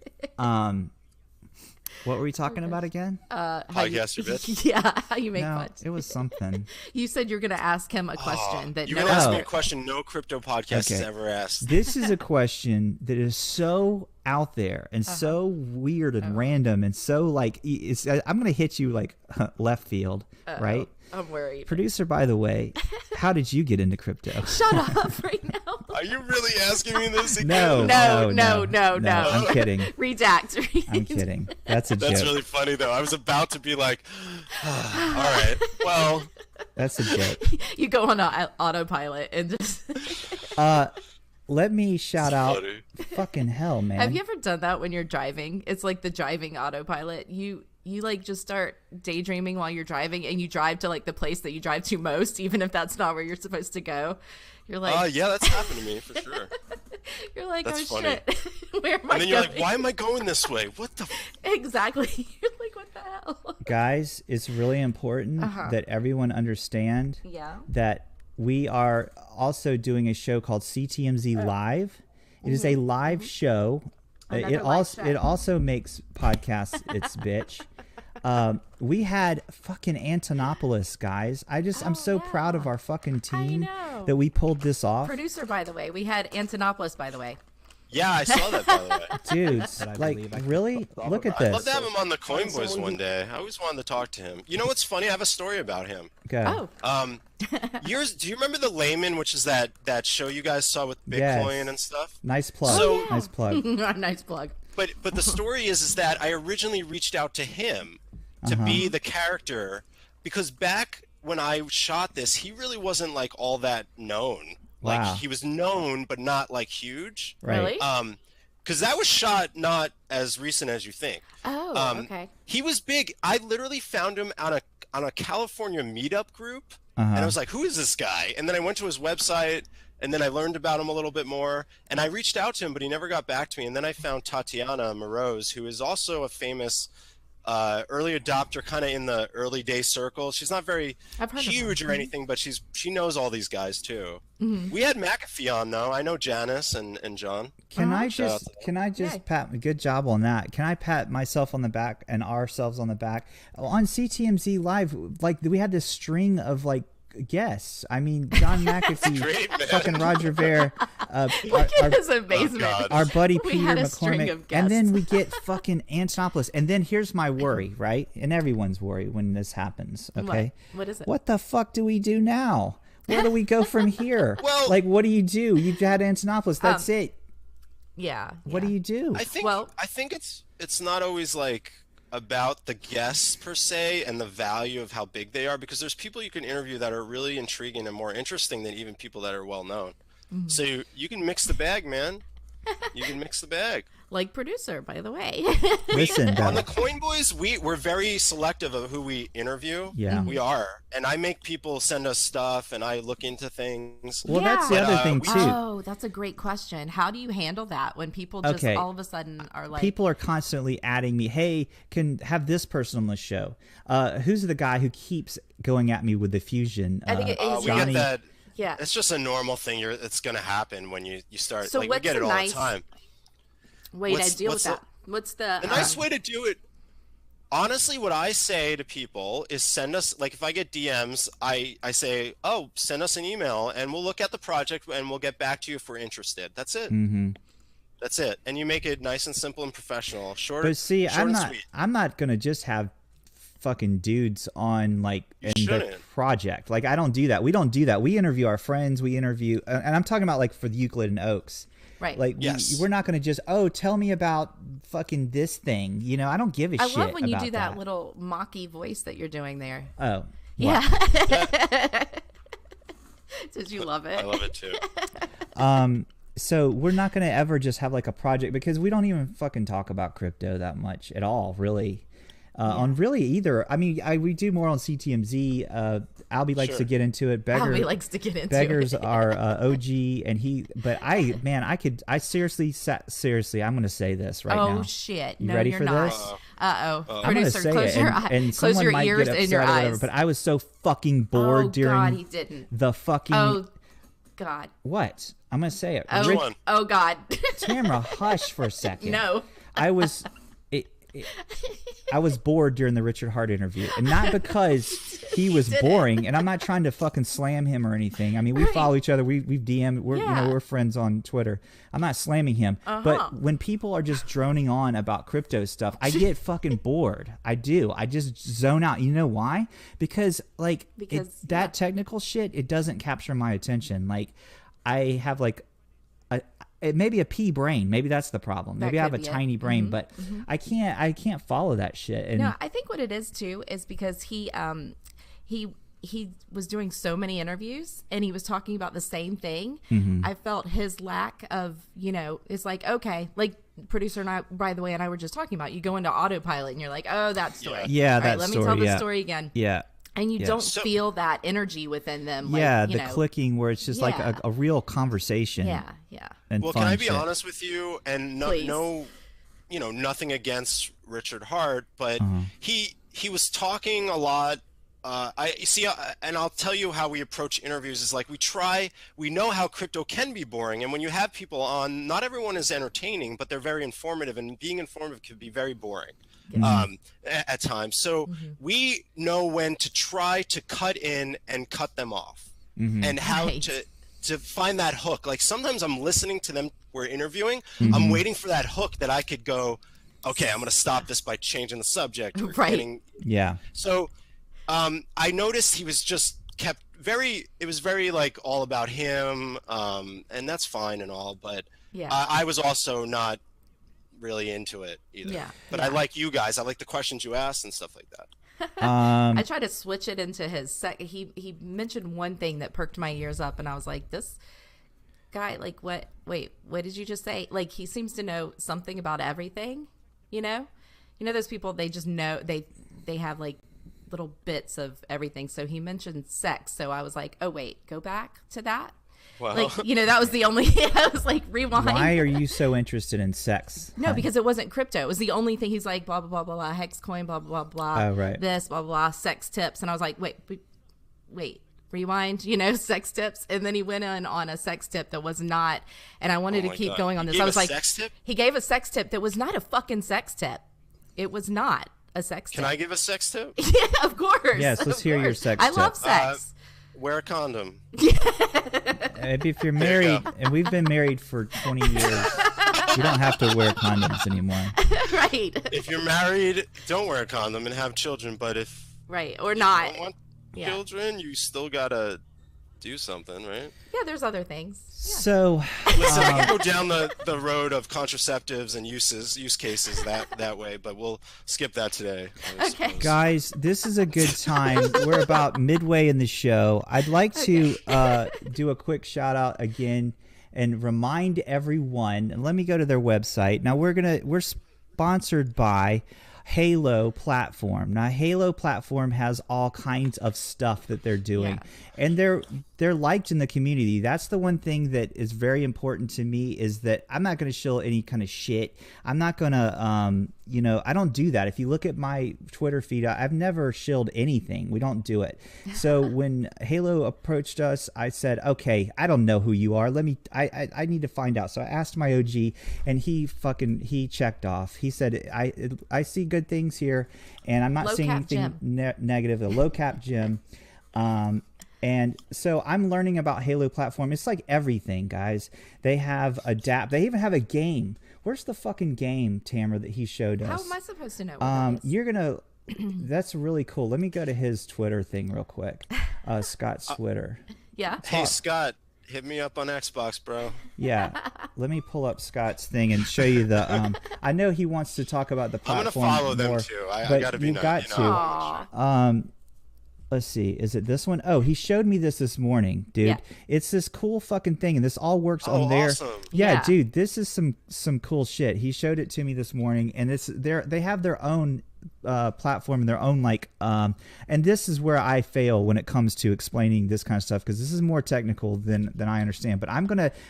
What were we talking about again? Podcast your bitch? Yeah, how you make fun. It was something. You said you're going to ask him a question that you're going to ask me a question no crypto podcast has ever asked. This is a question that is so out there and so weird and random and so like I'm going to hit you like left field, right? I'm worried. Producer, by the way, how did you get into crypto? Shut up right now. Are you really asking me this again? No. I'm kidding. Redact. I'm kidding. That's a joke. That's really funny, though. I was about to be like, all right, well. That's a joke. You go on autopilot and just. Let me shout out. Fucking hell, man. Have you ever done that when you're driving? It's like the driving autopilot. You like just start daydreaming while you're driving, and you drive to like the place that you drive to most, even if that's not where you're supposed to go. You're like, yeah, that's happened to me for sure. You're like, that's oh funny. shit, where am I? And then you're like, why am I going this way? What the? Exactly. You're like, what the hell? Guys, it's really important that everyone understand that we are also doing a show called CTMZ Live. It is a live show. It also makes podcasts its bitch. We had fucking Antonopoulos, guys. I'm so proud of our fucking team that we pulled this off. Producer, by the way. We had Antonopoulos, by the way. Yeah, I saw that, by the way. Dude, like, really? Look at I'd love this. to have him on the Coin Boys one day. I always wanted to talk to him. You know what's funny? I have a story about him. Okay. Oh. Do you remember the Layman, which is that show you guys saw with Bitcoin and stuff? Nice plug. So, nice plug. Nice plug. But the story is that I originally reached out to him to be the character, because back when I shot this, he really wasn't like all that known. Like he was known, but not like huge. Really? Because that was shot not as recent as you think. Oh, okay. He was big. I literally found him on a California meetup group, and I was like, "Who is this guy?" And then I went to his website, and then I learned about him a little bit more, and I reached out to him, but he never got back to me. And then I found Tatiana Moroz, who is also a famous early adopter, kind of in the early day circle. She's not very huge or anything, but she knows all these guys too. We had McAfee on though. I know Janice and John. Can I just pat? Good job on that. Can I pat myself on the back and ourselves on the back on CTMZ Live? Like we had this string of like guests. I mean, John McAfee, fucking Roger Ver, our buddy Peter McCormick, and then we get fucking Antonopoulos. And then here's my worry, right? And everyone's worry when this happens. Okay, what is it? What the fuck do we do now? Where do we go from here? Well, like, what do you do? You've had Antonopoulos. That's it. Yeah. What do you do? I think it's not always like about the guests per se and the value of how big they are, because there's people you can interview that are really intriguing and more interesting than even people that are well known. So you can mix the bag, man. You can mix the bag. Like Producer, by the way. Listen, on the Coin Boys, we're very selective of who we interview. Yeah, we are, and I make people send us stuff, and I look into things. Well, that's the other thing too. Oh, that's a great question. How do you handle that when people just all of a sudden are like? People are constantly adding me. Hey, can have this person on the show. Who's the guy who keeps going at me with the fusion? I think we get that. Yeah, it's just a normal thing. It's going to happen when you start. So like, we get it all the time. Way to deal with that. What's the nice way to do it? Honestly, what I say to people is send us, like if I get DMs, I say, oh, send us an email and we'll look at the project and we'll get back to you if we're interested. That's it. That's it. And you make it nice and simple and professional. Short. But see, short I'm not gonna just have fucking dudes on like in the project. Like I don't do that. We don't do that. We interview our friends. We interview, and I'm talking about like for the Euclid and Oaks. Right. Like we're not going to just tell me about fucking this thing. You know, I don't give a shit. I love when you do that little mocky voice that you're doing there. Oh. Yeah. Did you love it? I love it too. So we're not going to ever just have like a project, because we don't even fucking talk about crypto that much at all, really. On really either. I mean, we do more on CTMZ. Albie likes to get into it. Albie likes to get into Beggar's it. our OG, and I seriously, I'm going to say this right now. Oh shit! You no, ready you're for not. this? Producer, close your eyes. And close your ears and your eyes. Whatever, but I was so fucking bored during God, he didn't. the fucking. Oh God. What? I'm going to say it. Oh God. Tamara, hush for a second. No. I was bored during the Richard Hart interview, and not because he was boring. And I'm not trying to fucking slam him or anything. I mean, we follow each other. We've DM'd. We're friends on Twitter. I'm not slamming him. But when people are just droning on about crypto stuff, I get fucking bored. I do. I just zone out. You know why? Because that technical shit, it doesn't capture my attention. Like I have like it may be a pea brain. Maybe that's the problem. Maybe I have a tiny brain, but I can't follow that shit. And no, I think what it is too is because he was doing so many interviews and he was talking about the same thing. I felt his lack of, it's like, okay, like Producer and I, by the way, and I were just talking about, you go into autopilot and you're like, oh, that story. Yeah, that let story. Let me tell the story again. Yeah. And you don't feel that energy within them. Like, the clicking where it's just like a real conversation. Yeah. And well, can I be honest with you? And nothing against Richard Hart, but he was talking a lot. And I'll tell you how we approach interviews is like we know how crypto can be boring. And when you have people on, not everyone is entertaining, but they're very informative, and being informative can be very boring. At times. So we know when to try to cut in and cut them off, and how to find that hook. Like sometimes I'm listening to them we're interviewing, I'm waiting for that hook that I could go, okay, I'm going to stop this by changing the subject. Or getting, So I noticed he was just it was very like all about him, and that's fine and all, but I was also not really into it either. But I like you guys. I like the questions you asked and stuff like that. I tried to switch it into his he mentioned one thing that perked my ears up, and I was like, this guy, like, what did you just say? Like, he seems to know something about everything, you know those people, they just know, they have like little bits of everything. So he mentioned sex, so I was like, oh wait, go back to that. Well, like, that was the only I was like, rewind. Why are you so interested in sex? No, because it wasn't crypto. It was the only thing. He's like, blah blah blah blah blah, hex coin, blah blah blah blah. Oh, right. This blah blah, sex tips, and I was like, wait, rewind, sex tips. And then he went on a sex tip that was not, and I wanted to keep going on this. I was like, sex tip? He gave a sex tip that was not a fucking sex tip. It was not a sex tip. Can I give a sex tip? Yeah, of course. Yes, let's hear your sex tip. I love sex. Wear a condom. If you're married, and we've been married for 20 years, you don't have to wear condoms anymore. Right. If you're married, don't wear a condom and have children. But if or not, you don't want children, you still gotta do something, right? Yeah, there's other things. Yeah. So listen, I can go down the road of contraceptives and use cases that way, but we'll skip that today. Okay, guys, this is a good time. We're about midway in the show. I'd like to do a quick shout out again and remind everyone. And let me go to their website. Now we're sponsored by Halo Platform. Now Halo Platform has all kinds of stuff that they're doing, and they're liked in the community. That's the one thing that is very important to me, is that I'm not going to shill any kind of shit. I'm not going to I don't do that. If you look at my Twitter feed, I've never shilled anything. We don't do it. So when Halo approached us, I said, okay, I don't know who you are. I need to find out. So I asked my OG, and he checked off. He said, I see good things here, and I'm not seeing anything negative. The low cap gym. And so I'm learning about Halo Platform. It's like everything, guys. They have they even have a game. Where's the fucking game, Tamara, that he showed us? How am I supposed to know what that is? You're gonna that's really cool. Let me go to his Twitter thing real quick. Scott's Twitter. Yeah. Hey Scott, hit me up on Xbox, bro. Yeah. Let me pull up Scott's thing and show you the I know he wants to talk about the platform. I'm gonna follow more, them too. I gotta be nice. Let's see. Is it this one? Oh, he showed me this morning, dude. Yeah. It's this cool fucking thing, and this all works on there. Awesome. Yeah, dude, this is some cool shit. He showed it to me this morning, and they have their own platform and their own and this is where I fail when it comes to explaining this kind of stuff, because this is more technical than I understand. But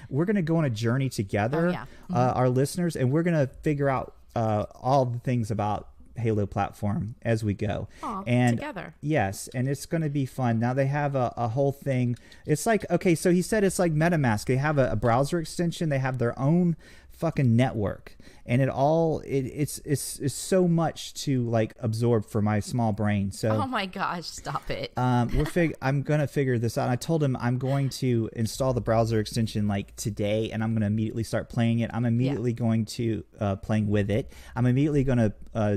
we're gonna go on a journey together, our listeners, and we're gonna figure out all the things about Halo Platform as we go. And together. Yes, and it's going to be fun. Now they have a whole thing. It's like, okay, so he said it's like MetaMask. They have a browser extension. They have their own fucking network, and it's so much to like absorb for my small brain. So oh my gosh, stop it. I'm gonna figure this out. I told him I'm going to install the browser extension like today, and I'm gonna immediately start playing it. I'm immediately going to playing with it. I'm immediately gonna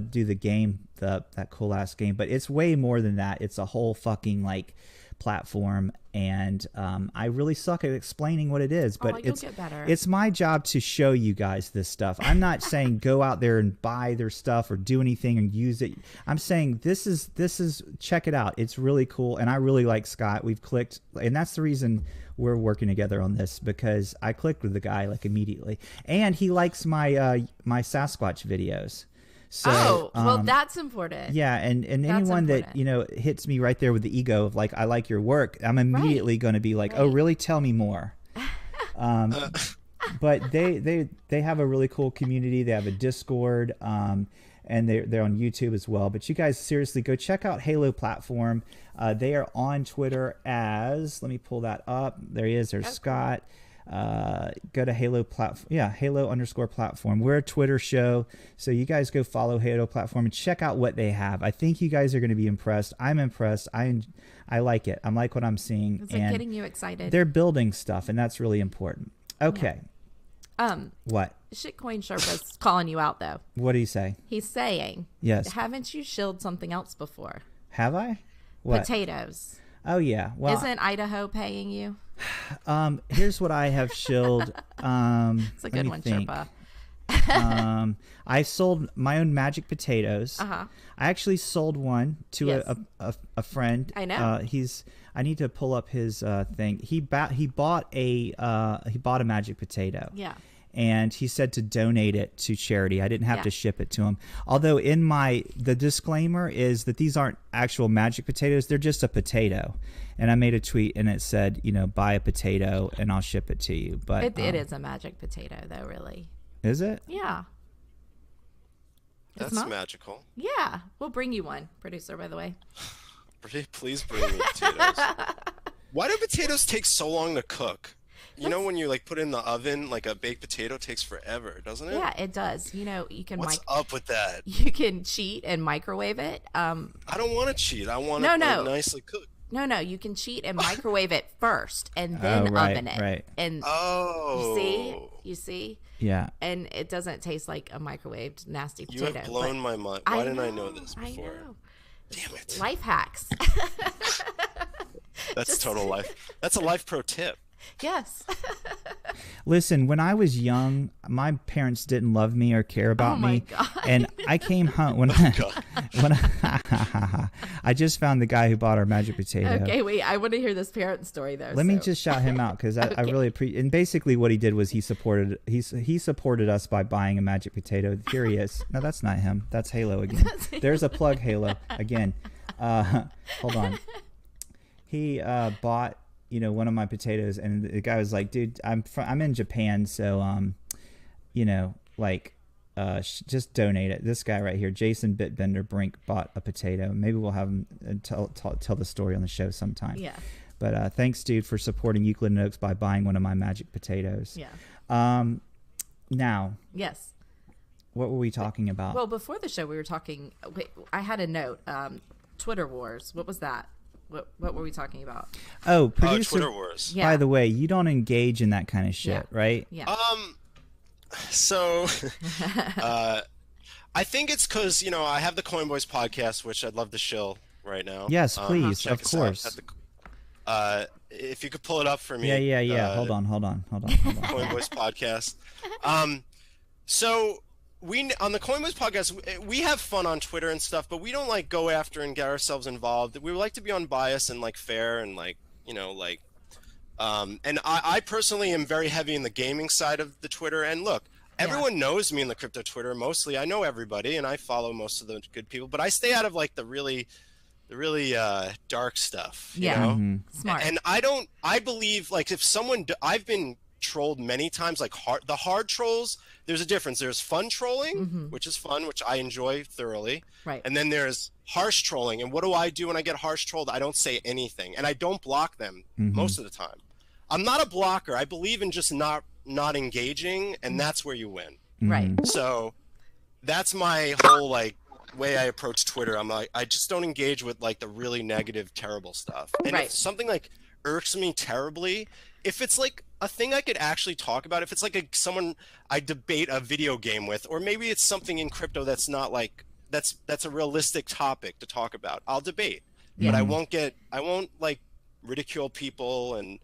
do the game, that cool ass game. But it's way more than that. It's a whole fucking like platform, and I really suck at explaining what it is, but it's my job to show you guys this stuff. I'm not saying go out there and buy their stuff or do anything and use it. I'm saying this is check it out. It's really cool, and I really like Scott. We've clicked, and that's the reason we're working together on this, because I clicked with the guy like immediately, and he likes my my Sasquatch videos. So, well, that's important. Yeah, and anyone that hits me right there with the ego of like, I like your work, I'm immediately going to be like, oh, really? Tell me more. But they have a really cool community. They have a Discord, and they're on YouTube as well. But you guys, seriously, go check out Halo Platform. They are on Twitter as, let me pull that up. There he is. There's Scott. Go to Halo Platform. Yeah, Halo_platform. We're a Twitter show, so you guys go follow Halo Platform and check out what they have. I think you guys are going to be impressed. I'm impressed. I like it. I like what I'm seeing. It's like getting you excited. They're building stuff, and that's really important. Okay. What? Shitcoin Sherpa's calling you out though. What do you say? He's saying, yes. Haven't you shilled something else before? Have I? What? Potatoes. Oh yeah. Well, isn't Idaho paying you? Here's what I have shilled. It's a good one, Sherpa. I sold my own magic potatoes. Uh-huh. I actually sold one to a friend. I know. I need to pull up his thing. He bought a magic potato. Yeah. And he said to donate it to charity. I didn't have to ship it to him. Although the disclaimer is that these aren't actual magic potatoes. They're just a potato. And I made a tweet and it said, buy a potato and I'll ship it to you. But it is a magic potato though, really. Is it? Yeah. That's magical. Yeah. We'll bring you one, producer, by the way. Please bring me potatoes. Why do potatoes take so long to cook? You know, when you put it in the oven, a baked potato takes forever, doesn't it? Yeah, it does. You can. What's up with that? You can cheat and microwave it. I don't want to cheat. I want it nicely cooked. No, you can cheat and microwave it first and then oven it. Right. And you see? Yeah. And it doesn't taste like a microwaved nasty potato. You have blown my mind. Why didn't I know this before? I know. Damn it. Life hacks. That's total life. That's a life pro tip. Yes. Listen, when I was young, my parents didn't love me or care about me. God. And I came home I just found the guy who bought our magic potato. Okay, wait. I want to hear this parent story though. Let me just shout him out because I really appreciate. And basically, what he did was he supported us by buying a magic potato. Here he is. No, that's not him. That's Halo again. There's a plug, Halo again. Hold on. He bought one of my potatoes, and the guy was like, dude, I'm in Japan, so just donate it. This guy right here, Jason Bitbender Brink, bought a potato. Maybe we'll have him tell the story on the show sometime. Yeah. But thanks, dude, for supporting Euclid and Oaks by buying one of my magic potatoes. Yeah. Now. Yes. What were we talking about? Well, before the show, we were talking. I had a note. Twitter wars. What was that? What were we talking about? Oh, producer. Twitter wars. Yeah. By the way, you don't engage in that kind of shit, right? Yeah. So, I think it's because I have the Coin Boys podcast, which I'd love to shill right now. Yes, please, of course. If you could pull it up for me. Yeah. Hold on. Coin Boys podcast. So. On the Coin Boys podcast, we have fun on Twitter and stuff, but we don't go after and get ourselves involved. We like to be unbiased and fair and and I personally am very heavy in the gaming side of the Twitter. And look, everyone knows me in the crypto Twitter. Mostly, I know everybody and I follow most of the good people, but I stay out of the really dark stuff. You know? Mm-hmm. Smart. And I believe if someone, I've been trolled many times, the hard trolls. There's a difference. There's fun trolling, which is fun, which I enjoy thoroughly. Right. And then there's harsh trolling. And what do I do when I get harsh trolled? I don't say anything, and I don't block them most of the time. I'm not a blocker. I believe in just not engaging, and that's where you win. Right. So that's my whole way I approach Twitter. I'm I just don't engage with the really negative, terrible stuff. And if something irks me terribly, if it's a thing I could actually talk about, if it's someone I debate a video game with, or maybe it's something in crypto that's not that's a realistic topic to talk about, I'll debate. But I won't ridicule people and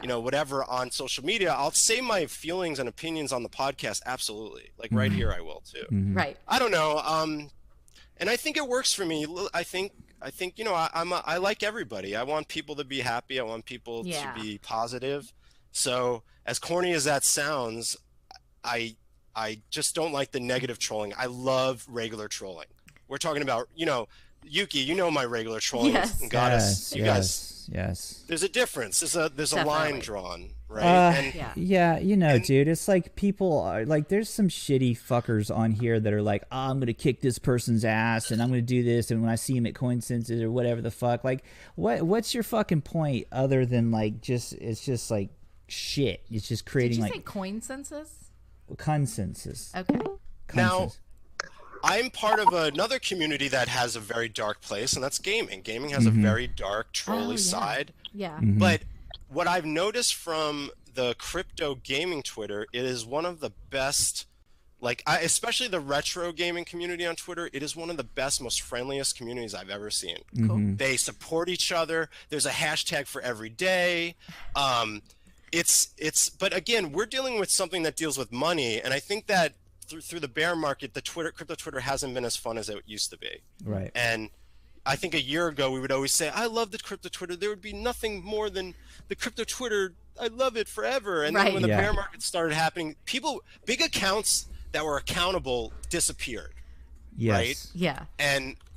whatever on social media. I'll say my feelings and opinions on the podcast, absolutely. Right here I will too. Right. I don't know. And I think it works for me. I think I like everybody. I want people to be happy. I want people to be positive. So as corny as that sounds, I just don't like the negative trolling. I love regular trolling. We're talking about, Yuki, my regular trolling and goddess. Yes. There's a difference. There's a line drawn, right? Dude, it's people are there's some shitty fuckers on here that are I'm gonna kick this person's ass and I'm gonna do this, and when I see him at Coin Census or whatever the fuck, what's your fucking point other than it's just shit. It's just creating Did you say Coin Census? Consensus. Okay. Now, I'm part of another community that has a very dark place, and that's gaming. Gaming has a very dark, trolly side. Yeah. But what I've noticed from the crypto gaming Twitter, it is one of the best. Like, especially the retro gaming community on Twitter, it is one of the best, most friendliest communities I've ever seen. Mm-hmm. They support each other. There's a hashtag for every day. But again, we're dealing with something that deals with money, and I think that through the bear market, the crypto Twitter hasn't been as fun as it used to be. Right. And I think a year ago we would always say, I love the crypto Twitter. There would be nothing more than the crypto Twitter. I love it forever. And then when the bear market started happening, big accounts that were accountable disappeared. Yes. Right? Yeah.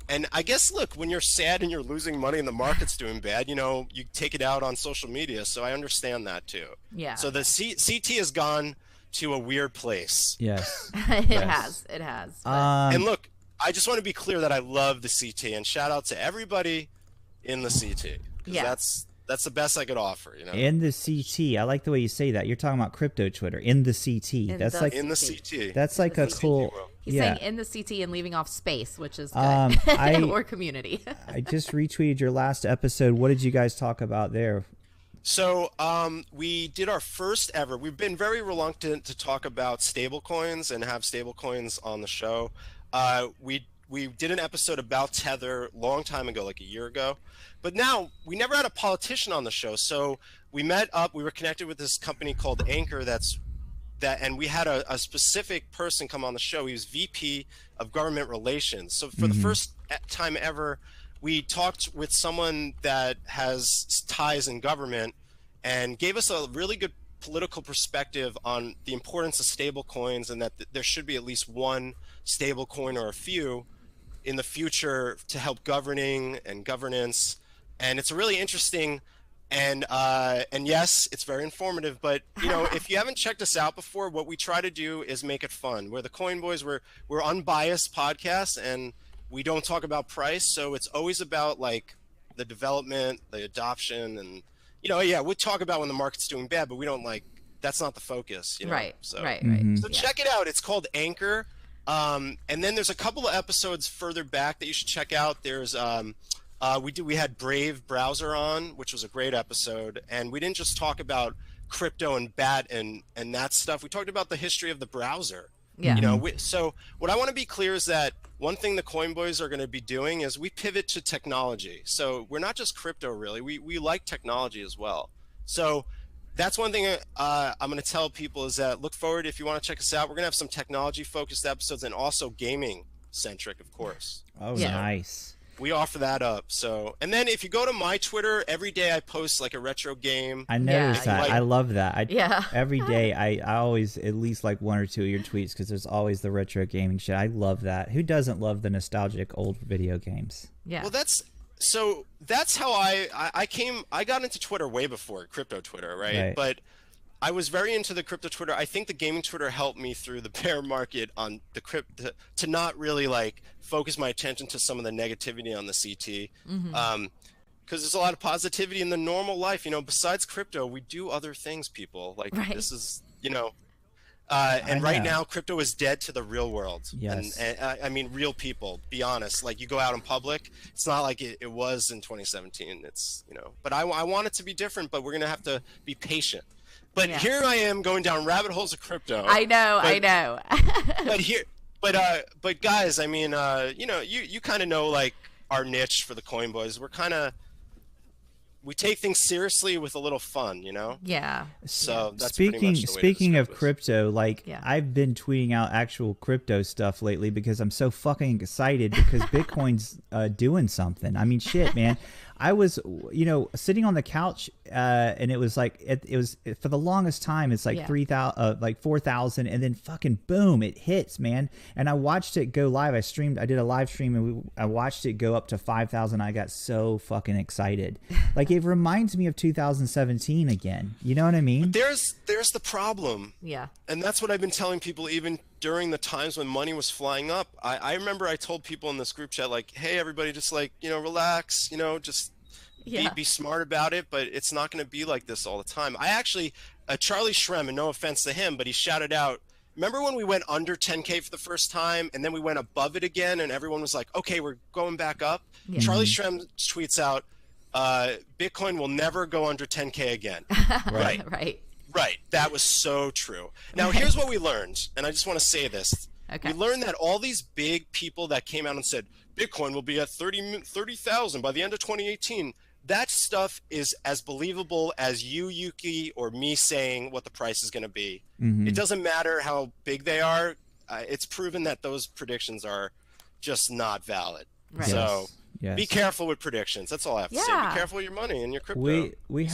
And I guess, look, when you're sad and you're losing money and the market's doing bad, you take it out on social media. So I understand that too. Yeah. So the CT has gone to a weird place. Yes. It has. And look, I just want to be clear that I love the CT, and shout out to everybody in the CT. That's the best I could offer, In the CT, I like the way you say that. You're talking about crypto Twitter in the CT. In the CT. That's like a cool. He's saying in the CT and leaving off space, which is good. Or community. I just retweeted your last episode. What did you guys talk about there? So we did our first ever. We've been very reluctant to talk about stablecoins and have stablecoins on the show. We did an episode about Tether a long time ago, like a year ago. But now, we never had a politician on the show. So we met up. We were connected with this company called Anchor and we had a specific person come on the show. He was VP of Government Relations. So for the first time ever, we talked with someone that has ties in government and gave us a really good political perspective on the importance of stable coins, and that there should be at least one stable coin or a few in the future to help governing and governance. And it's a really interesting and yes, it's very informative, but if you haven't checked us out before, what we try to do is make it fun. We're the Coin Boys. We're unbiased podcast, and we don't talk about price. So it's always about like the development, the adoption, and we talk about when the market's doing bad, but we don't that's not the focus, Right. So, right. So check it out. It's called Anchor. And then there's a couple of episodes further back that you should check out. There's we had Brave Browser on, which was a great episode, and we didn't just talk about crypto and BAT and that stuff. We talked about the history of the browser. Yeah. So what I want to be clear is that one thing the Coin Boys are going to be doing is we pivot to technology. So we're not just crypto, really. We like technology as well. So that's one thing I'm going to tell people is that look forward, if you want to check us out, we're going to have some technology-focused episodes and also gaming-centric, of course. Oh, yeah. Nice. We offer that up. So, and then if you go to my Twitter, every day I post like a retro game. I noticed that. I love that. Every day I always at least like one or two of your tweets because there's always the retro gaming shit. I love that. Who doesn't love the nostalgic old video games? Yeah. Well, that's how I got into Twitter way before crypto Twitter, right? But I was very into the crypto Twitter. I think the gaming Twitter helped me through the bear market on the crypto to not really like focus my attention to some of the negativity on the CT. Because there's a lot of positivity in the normal life. Besides crypto, we do other things, people. Like this is, and right now, crypto is dead to the real world. Yes. And I mean, real people, be honest. Like, you go out in public, it's not like it was in 2017. It's, but I want it to be different, but we're going to have to be patient. But here I am going down rabbit holes of crypto. I know. But guys, I mean, you kind of know, like, our niche for the Coin Boys. We take things seriously with a little fun, Yeah. So that's speaking of crypto, I've been tweeting out actual crypto stuff lately because I'm so fucking excited because Bitcoin's doing something. I mean, shit, man. I was, sitting on the couch, and it was like it was for the longest time. It's like 3,000, like 4,000, and then fucking boom, it hits, man. And I watched it go live. I did a live stream, and I watched it go up to 5,000. I got so fucking excited. Like, it reminds me of 2017 again. You know what I mean? There's the problem. Yeah. And that's what I've been telling people even during the times when money was flying up. I remember I told people in this group chat, like, hey, everybody, just relax, just be smart about it, but it's not going to be like this all the time. I actually, Charlie Shrem, and no offense to him, but he shouted out, remember when we went under 10K for the first time and then we went above it again and everyone was like, okay, we're going back up? Yeah. Charlie Shrem tweets out, Bitcoin will never go under 10K again. Right. Right. That was so true. Now, here's what we learned, and I just want to say this. Okay. We learned that all these big people that came out and said, Bitcoin will be at 30,000 by the end of 2018, that stuff is as believable as you, Yuki, or me saying what the price is going to be. Mm-hmm. It doesn't matter how big they are. It's proven that those predictions are just not valid. Right. So Yes. be careful with predictions. That's all I have to say. Be careful with your money and your crypto. We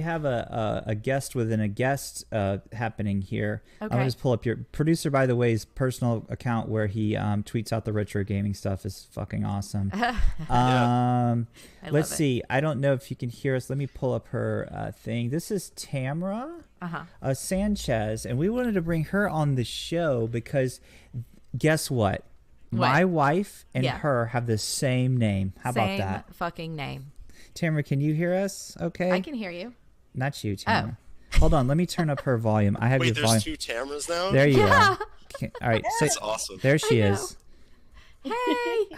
have a guest within a guest happening here. Okay. I'm gonna just pull up your producer. By the way, his personal account where he tweets out the retro gaming stuff is fucking awesome. Let's see. I don't know if you can hear us. Let me pull up her thing. This is Tamara Sanchez, and we wanted to bring her on the show because guess what? My wife and her have the same name. How about that? Same fucking name. Tamara, can you hear us? Okay. I can hear you. Not you, Tamara. Hold on. Let me turn up her volume. I have your volume. Wait, there's 2 Tamaras now? There you are. Okay, all right. That's awesome. There she is. Hey.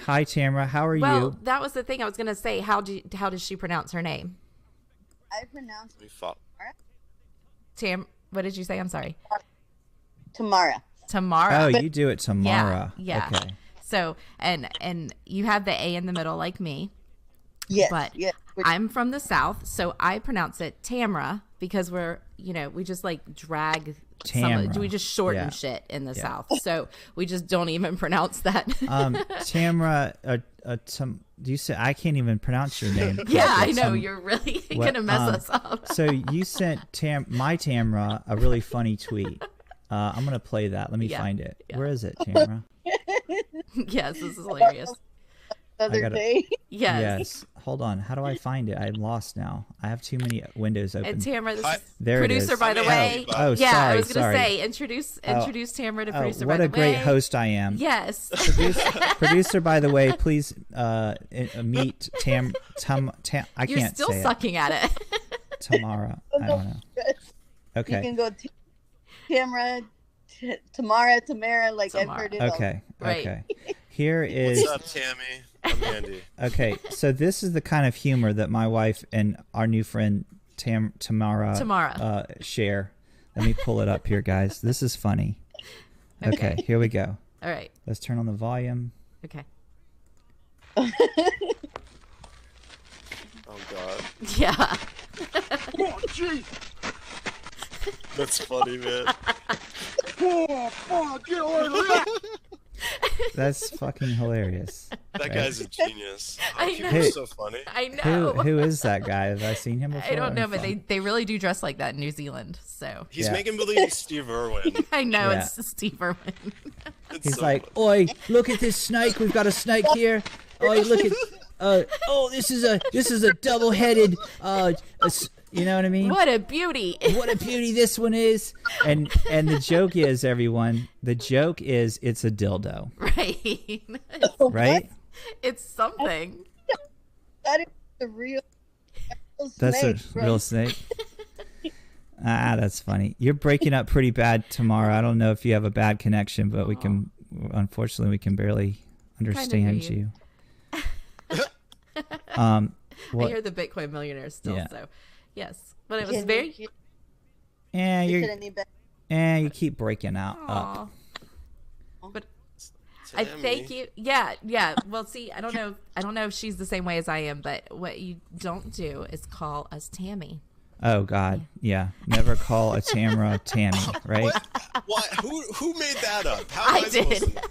Hi, Tamara. How are Well, you? that was the thing I was going to say. How does she pronounce her name? I pronounce What did you say? I'm sorry. Tamara. Tamara. Oh, you do it Tamara. Yeah. Okay. So, and you have the A in the middle like me. Yes. But I'm from the South, so I pronounce it Tamara because we just like drag we just shorten shit in the South. So we just don't even pronounce that. Tamara, do you say, I can't even pronounce your name. Yeah, I know. You're really going to mess us up. So you sent my Tamara a really funny tweet. I'm going to play that. Let me find it. Yeah. Where is it, Tamara? Yes, this is hilarious. The other day. Yes. Hold on. How do I find it? I'm lost now. I have too many windows open. And Tamara, this is there producer, by the way. Oh, yeah, sorry. I was going to say, introduce Tamara to producer, by the way. What a great host I am. Yes. Producer, by the way, please meet Tam. I You're can't still say sucking at it. Tamara. I don't know. Okay. You can go Tamara, like I've heard it. Okay. Right. Okay. Here is. What's up, Tammy? I'm Andy. Okay, so this is the kind of humor that my wife and our new friend Tamara share. Let me pull it up here, guys. This is funny. Okay, here we go. All right. Let's turn on the volume. Okay. Oh, God. Yeah. Oh, jeez. That's funny, man. Get away. That's fucking hilarious. That guy's a genius. I People know. are so funny. I know. Who is that guy? Have I seen him before? I don't know, but they really do dress like that in New Zealand. So He's making believe he's Steve Irwin. I know Yeah. it's Steve Irwin. He's so like, funny. "Oi, look at this snake. We've got a snake here. Oi, look at. This is a double-headed. You know what I mean? What a beauty! What a beauty this one is. And the joke is, everyone. The joke is it's a dildo, Right. right? It's something. That is the real That's snake, a bro. real snake. That's funny. You're breaking up pretty bad tomorrow. I don't know if you have a bad connection, but unfortunately, we can barely understand hear you. I hear the Bitcoin millionaire still. Yeah. So, yes, but it was very. Yeah, You you couldn't need better. you keep breaking out. Aw. But I Tammy. thank you. Yeah. Well, see, I don't know if she's the same way as I am, but what you don't do is call us Tammy. Oh God, yeah. Never call a Tamara Tammy, right? What? Who made that up? How am I supposed did. to-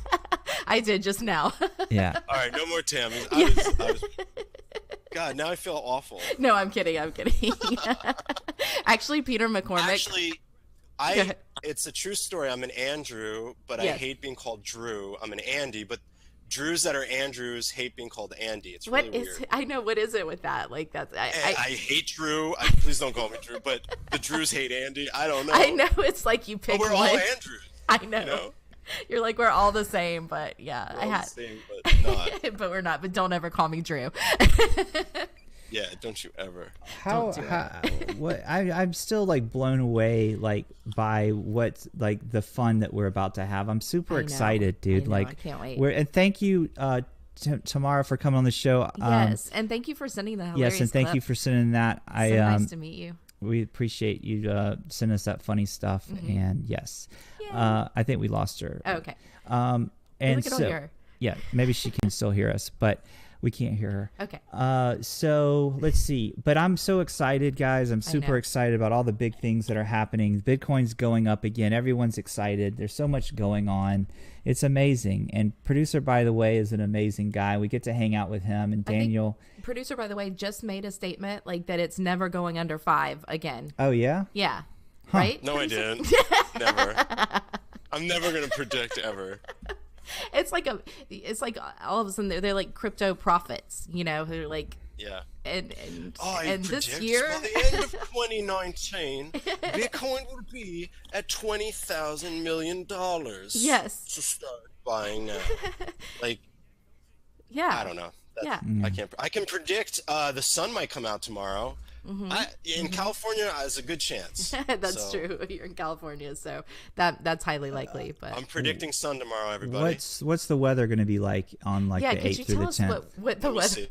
I did just now. Yeah. All right, no more Tammy. God, now I feel awful. No, I'm kidding. Actually, Peter McCormick. Actually, it's a true story. I'm an Andrew, but I hate being called Drew. I'm an Andy, but Drews that are Andrews hate being called Andy. It's really weird. I know, what is it with that? Like that's I hate Drew. Please don't call me Drew, but the Drews hate Andy. I don't know. I know, it's like you pick But we're one. all Andrews. I know. You know? You're like, we're all the same, but yeah, We're all the same, but not. but we're not. But don't ever call me Drew. Yeah, don't you ever. I'm still like blown away by what's like the fun that we're about to have. I'm super excited, dude. I can't wait. And thank you, Tamara, for coming on the show. Yes, and thank you for sending the hilarious Yes, and thank clip. you for sending that. So nice to meet you. We appreciate you sending us that funny stuff. And yes, I think we lost her. Oh, okay. And so, yeah, maybe she can still hear us, but we can't hear her. Okay. So let's see. But I'm so excited, guys. I'm super excited about all the big things that are happening. Bitcoin's going up again. Everyone's excited. There's so much going on. It's amazing. And Producer, by the way, is an amazing guy. We get to hang out with him. And Daniel. Producer, by the way, just made a statement like that it's never going under 5 again. Oh, yeah? Yeah. Huh. Right? No, I didn't. Never. I'm never going to predict ever. It's like all of a sudden they're like crypto prophets, you know, who are like, and this year, by the end of 2019, Bitcoin will be at $20,000 million. Yes, to start buying now. Like, yeah, I don't know. I can predict the sun might come out tomorrow. In California, there's a good chance. That's true. You're in California, so that's highly likely. But I'm predicting sun tomorrow, everybody. What's the weather going to be like on like the 8th through the 10th? What the weather?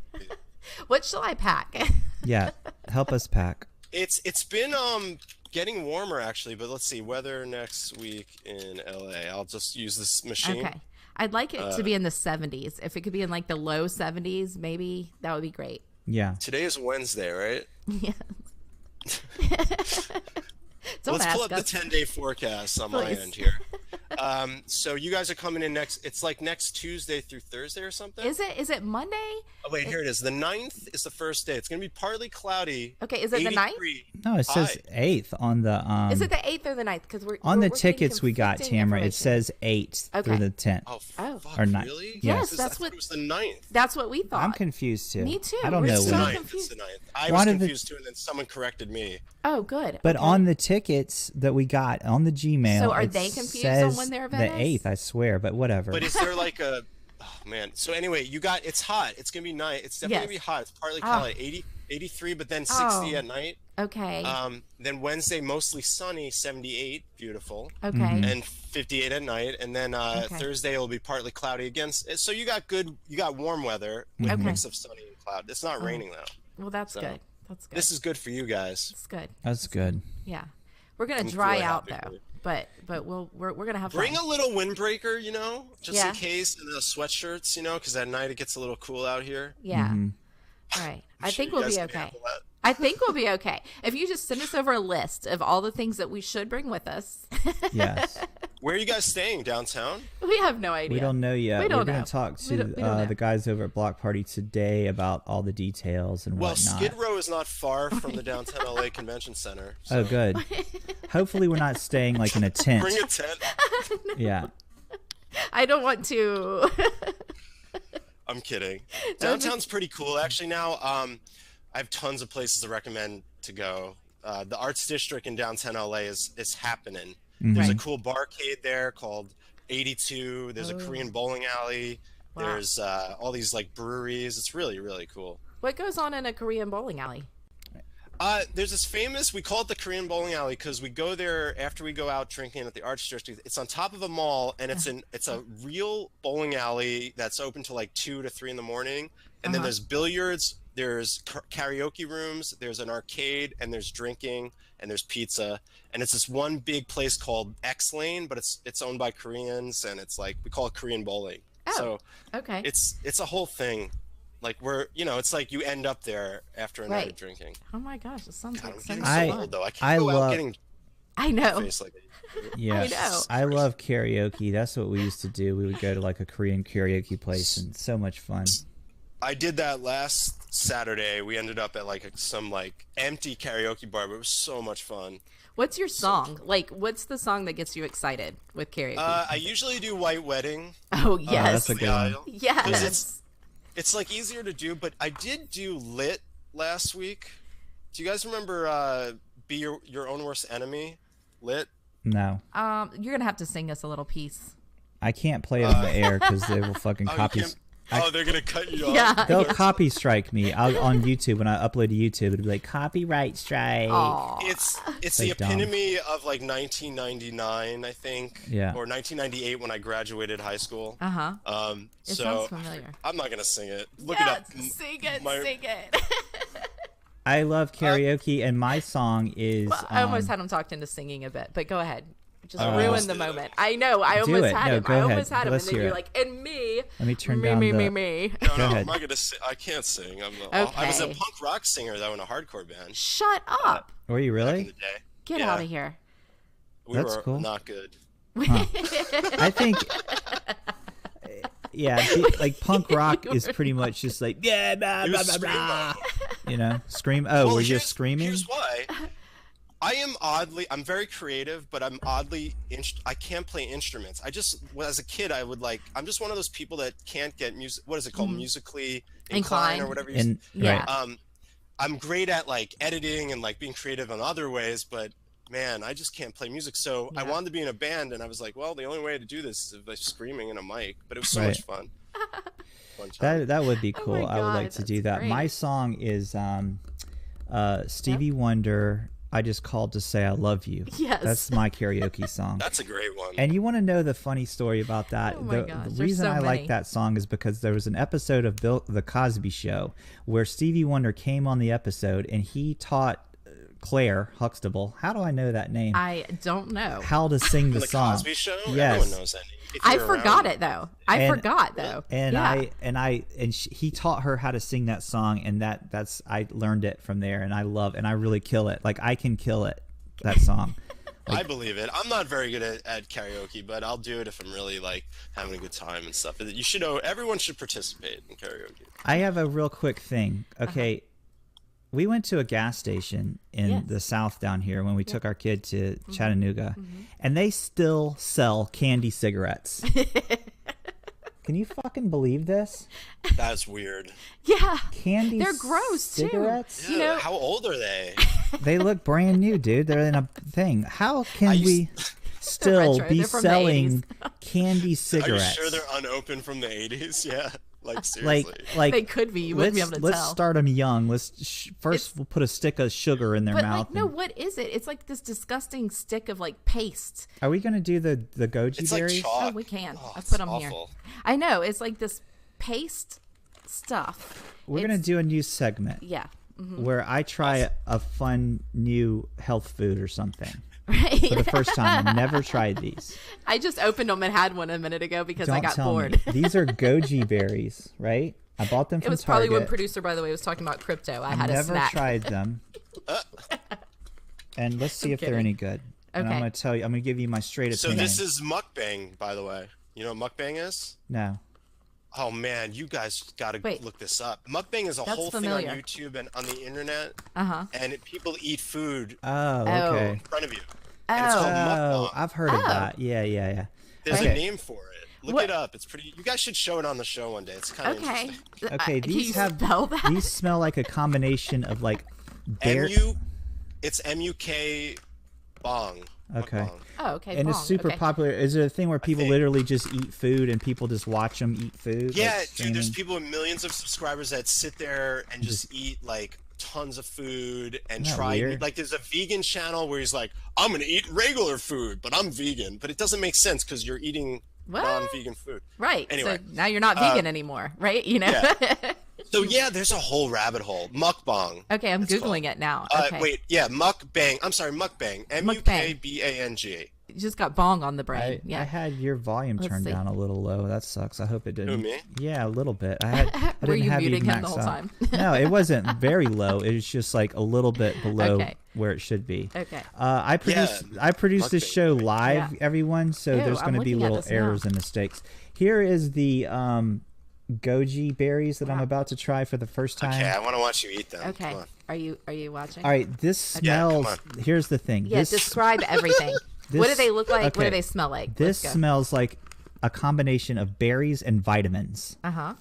What shall I pack? Yeah, help us pack. It's been getting warmer actually, but let's see weather next week in LA. I'll just use this machine. Okay. I'd like it to be in the 70s. If it could be in like the low 70s, maybe that would be great. Yeah. Today is Wednesday, right? Yeah. Let's pull up the 10-day forecast on my end here. So you guys are coming in it's like next Tuesday through Thursday or something? Is it Monday? Oh, wait, here it is. The 9th is the first day. It's going to be partly cloudy. Okay, is it the 9th? No, it says 8th on the... is it the 8th or the 9th? Because on the tickets we got, Tamara, it says 8th through the 10th. Oh, fuck, or 9th. Really? Yes, that's what... It was the 9th. That's what we thought. I'm confused, too. Me too. I don't know. It's the when. 9th. It's the 9th. I was confused, too, and then someone corrected me. Oh, good. But on the tickets that we got on the Gmail, so are they confused on when their event the 8th, I swear, but whatever. But is there like a... Oh, man. So anyway, it's hot. It's going to be nice. It's definitely going to be hot. It's partly cloudy. 83, but then 60 at night. Okay. Then Wednesday, mostly sunny, 78. Beautiful. Okay. And 58 at night. And then Thursday will be partly cloudy again. So you got warm weather with a mix of sunny and cloud. It's not raining, though. Well, that's good. That's good. This is good for you guys. It's good. That's good. Yeah. We're going to dry out, though. But we're gonna have bring fun. a little windbreaker, you know, just in case, and the sweatshirts, you know, because at night it gets a little cool out here. Yeah. All right. I think we'll be okay. I think we'll be okay. If you just send us over a list of all the things that we should bring with us. Yes. Where are you guys staying? Downtown? We have no idea. We don't know yet. We're going to talk to the guys over at Block Party today about all the details and whatnot. Well, Skid Row is not far from the downtown LA Convention Center. So. Oh, good. Hopefully we're not staying like in a tent. Bring a tent. No. Yeah. I don't want to. I'm kidding. Downtown's pretty cool. Actually, now I have tons of places to recommend to go. The Arts District in downtown LA is happening. There's a cool barcade there called 82. There's a Korean bowling alley. Wow. There's all these like breweries. It's really, really cool. What goes on in a Korean bowling alley? There's this famous, we call it the Korean bowling alley because we go there after we go out drinking at the Arts District. It's on top of a mall, and it's a real bowling alley that's open till like 2 to 3 in the morning. And then there's billiards, there's karaoke rooms, there's an arcade, and there's drinking, and there's pizza. And it's this one big place called X Lane, but it's owned by Koreans, and it's like, we call it Korean bowling. Oh, so okay. It's a whole thing. Like it's like you end up there after a night of drinking. Oh my gosh, it sounds like so old though. I can't go out getting. I know. Yes, I love karaoke. That's what we used to do. We would go to like a Korean karaoke place, and so much fun. I did that last Saturday. We ended up at like some like empty karaoke bar, but it was so much fun. What's your song? Like, what's the song that gets you excited with karaoke? I usually do White Wedding. Oh yes, that's a good one. Yes. It's like easier to do, but I did do Lit last week. Do you guys remember Be Your Own Worst Enemy? Lit? No. You're gonna have to sing us a little piece. I can't play it on the air because they will fucking copy. They're gonna cut you off. Yeah. They'll copy strike me. On YouTube when I upload to YouTube. It'll be like copyright strike. Aww. It's the epitome of like 1999, I think. Yeah. Or 1998 when I graduated high school. It sounds familiar. I'm not gonna sing it. Look it up. Sing it. Sing it. I love karaoke, and my song is. Well, I almost had him talked into singing a bit, but go ahead. Just ruin the moment. I know. I almost had him. I almost had him, and then you're like, and me. Let me turn down the. No, I'm not gonna sing. I can't sing. I was a punk rock singer though in a hardcore band. Shut up. Were you really? Back in the day. Get out of here. That's cool. Not good. Huh. I think. Yeah, like punk rock is pretty much just like blah, blah, blah, blah, blah. You know, scream. Oh, well, were you screaming? Here's why. I'm very creative, but I'm oddly, I can't play instruments. As a kid, I'm just one of those people that can't get music. What is it called? Musically inclined or whatever. Right. I'm great at like editing and like being creative in other ways, but man, I just can't play music. So I wanted to be in a band, and I was like, well, the only way to do this is by screaming in a mic. But it was so much fun. That would be cool. God, I would like to do that. great. My song is Stevie Wonder. I just called to say I love you. Yes. That's my karaoke song. That's a great one. And you want to know the funny story about that? Oh my gosh, the there's reason so I many. like that song is because there was an episode of The Cosby Show where Stevie Wonder came on the episode and he taught Claire Huxtable. How do I know that name? I don't know. How to sing the song. Cosby Show? Yes. Everyone knows that name. I forgot it though. I forgot though. And he taught her how to sing that song, and that's I learned it from there, and I really kill it. Like I can kill it. That song. I believe it. I'm not very good at karaoke, but I'll do it if I'm really like having a good time and stuff. You should know. Everyone should participate in karaoke. I have a real quick thing. Okay, we went to a gas station in the South down here when we took our kid to Chattanooga, and they still sell candy cigarettes. Can you fucking believe this? That's weird. Yeah. Candy They're gross cigarettes? too. You know, How old are they? They look brand new, dude. They're in a thing. How can we still retro. be They're from the selling candy cigarettes? Are you sure they're unopened from the 80s? Yeah. Like seriously. Like they could be. You wouldn't be able to let's tell. start them young. We'll put a stick of sugar in their But mouth. like, no, what is it? It's like this disgusting stick of like paste. Are we gonna do the goji It's berries? like chalk. Oh, we can. I It's put them awful. here. I know. It's like this paste stuff. We're gonna do a new segment. Yeah. Where I try a fun new health food or something Right. for the first time. I've never tried these. I just opened them and had one a minute ago because I Don't got tell bored. me. These are goji berries, right? I bought them from It was Target. probably when producer, by the way, was talking about crypto. I had a Never snack. tried them. And let's see if they're any good. And I'm Okay. gonna tell you. I'm gonna give you my straight So opinion. this is mukbang, by the way. You know what mukbang is? No. Oh man, you guys gotta Wait. look this up. Mukbang is a whole familiar. thing on YouTube and on the internet, Uh-huh. and people eat food Oh, Oh. okay. in front of you. And it's called Oh, mukbang. I've heard of that. Yeah. There's Okay. a name for it. Look it up. It's pretty. You guys should show it on the show one day. It's kind of Okay. interesting. Okay, Can these you have spell that? these smell like a combination of like bear. It's MUK bong. Okay. Mukbang. Oh, okay. And it's bong. super Okay. popular. Is it a thing where people think. literally just eat food and people just watch them eat food? Yeah, like dude. There's streaming? people with millions of subscribers that sit there and just eat like tons of food and Isn't that try. weird? Like, there's a vegan channel where he's like, "I'm gonna eat regular food, but I'm vegan." But it doesn't make sense because you're eating What? non-vegan food. Right. Anyway, So now you're not vegan anymore, right? You know? yeah. So yeah, there's a whole rabbit hole. Mukbang. Okay, I'm It's Googling called. it now. Okay. Wait, yeah, mukbang. I'm sorry, mukbang. MUKBANG. You just got bong on the brain. I Yeah. had your volume Let's turned see. down a little low. That sucks. I hope it didn't. Who, me? Yeah, a little bit. I Were didn't you have muting him the maxed whole out. time? No, it wasn't very low. It was just like a little bit below Okay. where it should be. Okay. I produced this mukbang. show live, Yeah. everyone. So Ew, there's I'm going to be looking at little this now. errors and mistakes. Here is the goji berries that I'm about to try for the first time. Okay, I want to watch you eat them. Okay. Come on. Are you watching? All right, this Yeah, come smells. Here's the thing. Yeah, this, describe everything. What do this- they look like? What do okay. they smell like? This Let's go. smells like a combination of berries and vitamins. Uh-huh.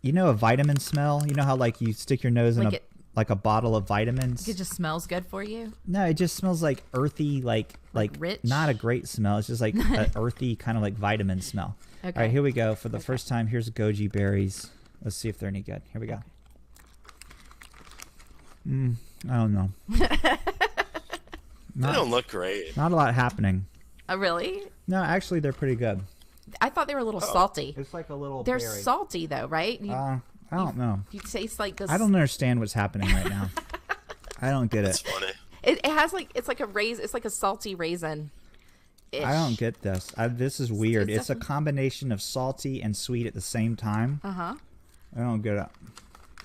You know a vitamin smell? You know how like you stick your nose in Like like a bottle of vitamins? It just smells good for you? No, it just smells like earthy, like rich? not a great smell. It's just like an earthy kind of like vitamin smell. Okay. All right, here we go. For the first time, here's goji berries. Let's see if they're any good. Here we go. I don't know. They don't look great. Not a lot happening. Oh, really? No, actually, they're pretty good. I thought they were a little salty. It's like a little They're berry. salty though, right? I don't know. You taste like this. I don't understand what's happening right now. I don't get That's it. funny. It has like it's like a salty raisin. I don't get this. This is weird. It's a combination of salty and sweet at the same time. Uh-huh. I don't get it.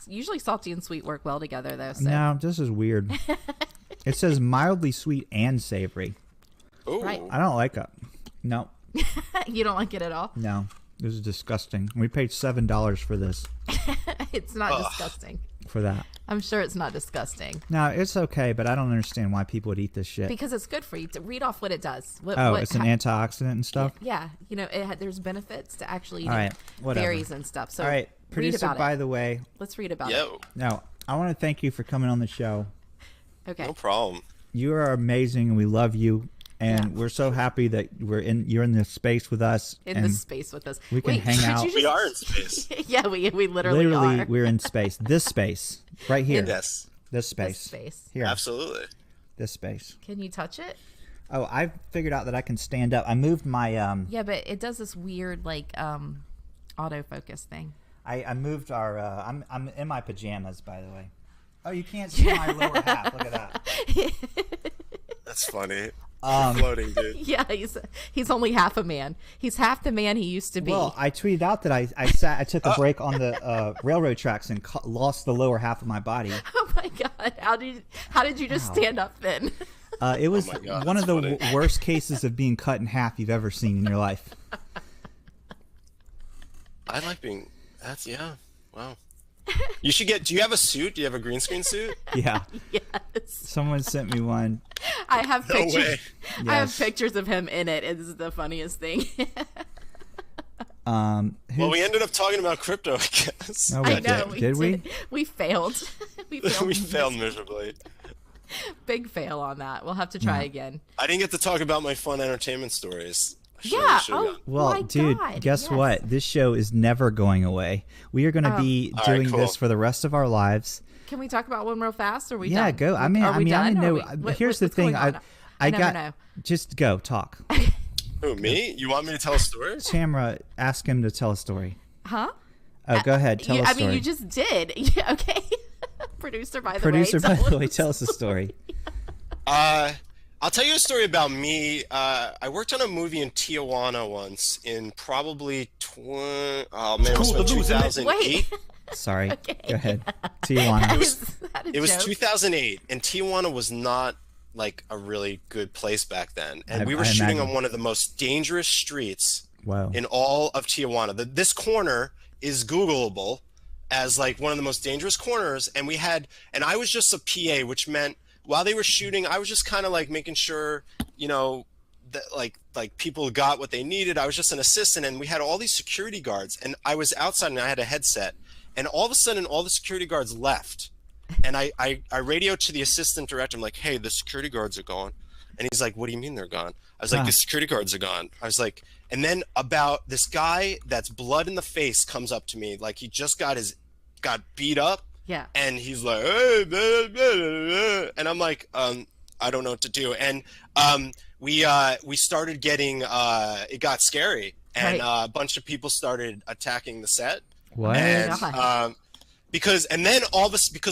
Usually salty and sweet work well together though. So. No, this is weird. It says mildly sweet and savory. Ooh. Right. I don't like it. No. You don't like it at all? No. This is disgusting. We paid $7 for this. It's not disgusting. For that. I'm sure it's not disgusting. No, it's okay, but I don't understand why people would eat this shit. Because it's good for you. To read off what it does. It's an antioxidant and stuff? Yeah. You know, there's benefits to actually eating right, berries and stuff. So all right. Producer, by the way. Let's read about it. No, I want to thank you for coming on the show. Okay. No problem. You are amazing, and we love you. And we're so happy that you're in this space with us. In this space with us. We can hang out. We are in space. Yeah, we literally are. We're in space. This space. Right here. Yes. This space. This space. Here. Absolutely. This space. Can you touch it? Oh, I figured out that I can stand up. I moved my Yeah, but it does this weird like autofocus thing. I moved our I'm in my pajamas, by the way. Oh, you can't see my lower half. Look at that. That's funny. Floating, dude. Yeah, he's only half a man. He's half the man he used to be. Well, I tweeted out that I took a break on the railroad tracks and lost the lower half of my body. Oh my god! How did you just stand up then? It was God, one of the funny. worst cases of being cut in half you've ever seen in your life. I like being. Wow. You should get. Do you have a suit? Do you have a green screen suit? Yeah. Yes. Someone sent me one. I have No pictures. way. I have Yes. pictures of him in it. It's the funniest thing. Well, we ended up talking about crypto, I guess. No, I know. Did we? We failed. We failed. We failed miserably. Big fail on that. We'll have to try again. I didn't get to talk about my fun entertainment stories. Yeah. Should've Oh, gone. Well, my dude, God. guess Yes. what? This show is never going away. We are going to be All right, doing cool. this for the rest of our lives. Can we talk about one real fast? Or are we Yeah, done? go. I mean, Are we I done? know. Are we- Here's the what's thing. going on? I never got. know. Just go talk. Who, me? You want me to tell a story? Tamara, ask him to tell a story. Huh? Oh, go ahead. Tell a story. I mean, you just did. Yeah, okay. Producer, by the Producer, way. by the way, tell us a story. I'll tell you a story about me. I worked on a movie in Tijuana once in probably it was about 2008. Wait. Sorry. Okay. Go ahead. Tijuana. Is that a It was joke? 2008, and Tijuana was not like a really good place back then. And we were I shooting imagine. on one of the most dangerous streets Wow. in all of Tijuana. This corner is Googleable as like one of the most dangerous corners. And I was just a PA, which meant while they were shooting, I was just kind of like making sure, that like people got what they needed. I was just an assistant, and we had all these security guards, and I was outside and I had a headset, and all of a sudden all the security guards left. And I radioed to the assistant director. I'm like, hey, the security guards are gone. And he's like, what do you mean they're gone? I was like, the security guards are gone. I was like, and then about this guy that's blood in the face comes up to me. Like he just got beat up. Yeah. And he's like, hey, blah, blah, blah. And I'm like, I don't know what to do. And we started getting, it got scary. And Right. a bunch of people started attacking the set. What? And God. because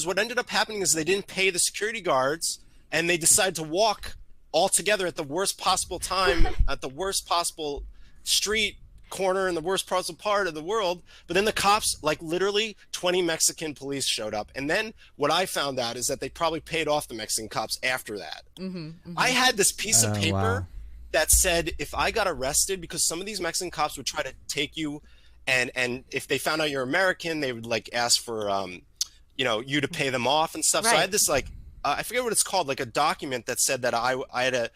what ended up happening is they didn't pay the security guards, and they decided to walk all together at the worst possible time, at the worst possible street corner in the worst possible part of the world. But then the cops, like literally 20 Mexican police showed up. And then what I found out is that they probably paid off the Mexican cops after that. I had this piece of paper wow. that said if I got arrested, because some of these Mexican cops would try to take you, and if they found out you're American, they would like ask for you to pay them off and stuff. So I Right. had this like I forget what it's called, like a document that said that I had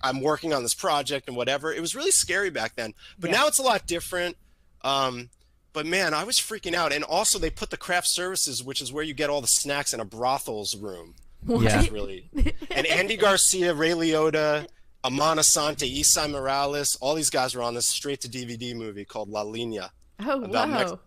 I'm working on this project and whatever. It was really scary back then, but now it's a lot different. But man, I was freaking out. And also they put the craft services, which is where you get all the snacks, in a brothel's room. Which Yeah. is really, and Andy Garcia, Ray Liotta, Amon Asante, Isai Morales, all these guys were on this straight to DVD movie called La Línea Oh, about whoa. Mexico.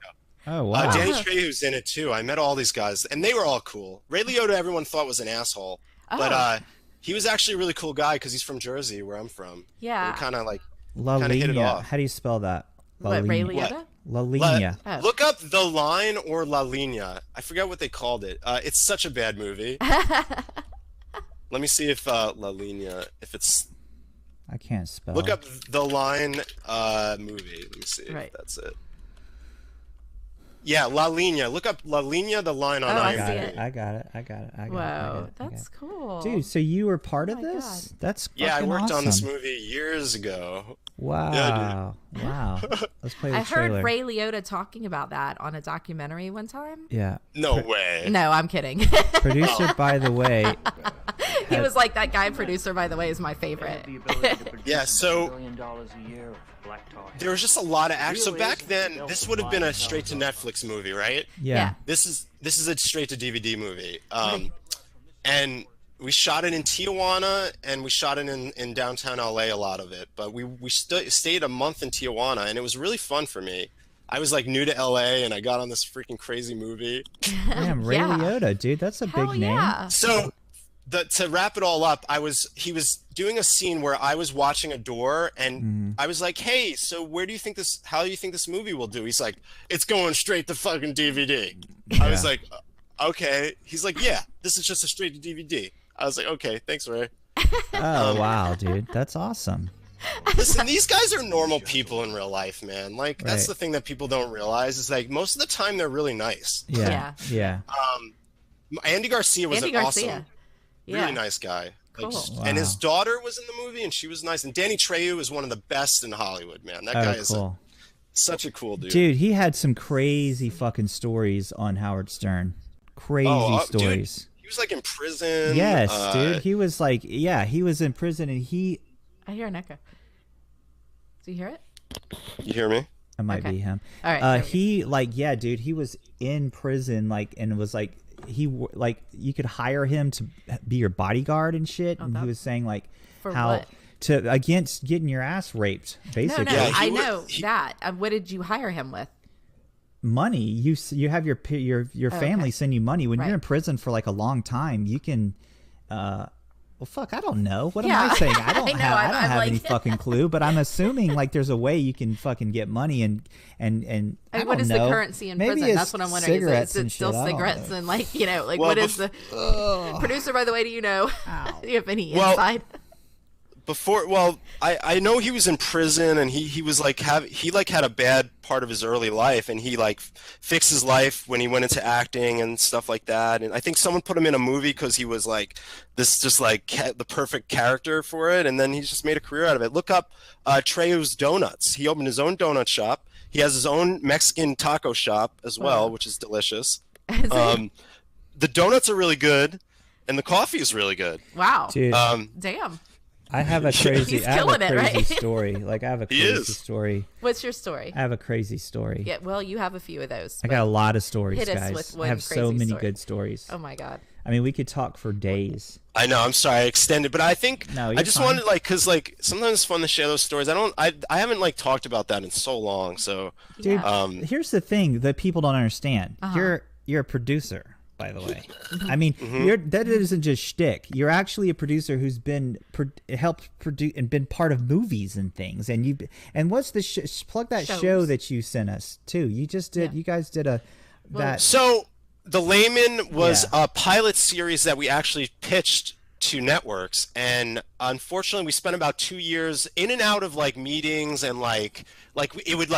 Oh, wow. Danny Trejo's in it too. I met all these guys, and they were all cool. Ray Liotta, everyone thought was an asshole, but he was actually a really cool guy because he's from Jersey, where I'm from. Yeah. We kind of like La kinda hit it Línea. off. How do you spell that? La What, Ray Línea. Liotta? La Linea. Look up The Line or La Linea. I forget what they called it. It's such a bad movie. Let me see if La Linea, if it's... I can't spell. Look up The Line movie. Let me see if that's it. Yeah, La Linea. Look up La Linea, The Line on IMDb. I got it. Wow, that's cool. Dude, so you were part of this? God. That's fucking I worked awesome. on this movie years ago. Wow. Yeah, wow. Let's play the I trailer. heard Ray Liotta talking about that on a documentary one time. Yeah. No way. No, I'm kidding. Producer, by the way. He was like, that guy, Producer, by the way, is my favorite. Yeah, so there was just a lot of action. So back then, this would have been a straight to Netflix movie, right? Yeah. This is a straight to DVD movie. And we shot it in Tijuana, and we shot it in downtown LA, a lot of it. But we stayed a month in Tijuana, and it was really fun for me. I was like new to LA, and I got on this freaking crazy movie. Damn, Ray Liotta, dude, that's a big name. So, to wrap it all up, he was doing a scene where I was watching a door, and I was like, "Hey, so how do you think this movie will do?" He's like, "It's going straight to fucking DVD." I was like, "Okay." He's like, "Yeah, this is just a straight to DVD." I was like, "Okay, thanks, Ray." Oh wow, dude, that's awesome. Listen, these guys are normal people in real life, man. Like that's the thing that people don't realize is like most of the time they're really nice. Yeah. Andy Garcia was awesome, Yeah. really nice guy. Like, Cool. And his daughter was in the movie, and she was nice. And Danny Trejo is one of the best in Hollywood, man. That guy is such a cool dude. Dude, he had some crazy fucking stories on Howard Stern. Crazy stories. Dude, he was like in prison. Yes, dude. He was like, he was in prison, and I hear an echo. Do you hear it? You hear me? It might be him. All right. Dude, he was in prison, like, and it was like you could hire him to be your bodyguard and shit, and he was saying like against getting your ass raped, basically. No, I know that. What did you hire him with? Money. You have your family send you money when you're in prison for like a long time. You can. Well, fuck, I don't know. What am I saying? I don't have any fucking clue, but I'm assuming like there's a way you can fucking get money and what is the currency in prison? That's what I'm wondering. Is it still cigarettes and like, what is the Producer, by the way, do you know? Do you have any insight? I know he was in prison, and he was like had a bad part of his early life, and he like fixed his life when he went into acting and stuff like that. And I think someone put him in a movie because he was like this, just like the perfect character for it. And then he just made a career out of it. Look up Trejo's Donuts. He opened his own donut shop. He has his own Mexican taco shop as well, which is delicious. The donuts are really good, and the coffee is really good. Wow. Dude. Damn. I have a crazy story. Like I have a crazy story. What's your story? I have a crazy story. Yeah, well, you have a few of those. I got a lot of stories, hit us guys. with one I have so many story. good stories. Oh my god. I mean, we could talk for days. I know. I'm sorry, I extended, but I think I just wanted because sometimes it's fun to share those stories. I haven't like talked about that in so long. So, dude, here's the thing that people don't understand. You're a producer, by the way. I mean, that isn't just shtick. You're actually a producer who's been helped produce and been part of movies and things. And what's the plug that show that you sent us too? You just did. You guys did that. So The Layman was a pilot series that we actually pitched to networks, and unfortunately, we spent about 2 years in and out of like meetings, and like it would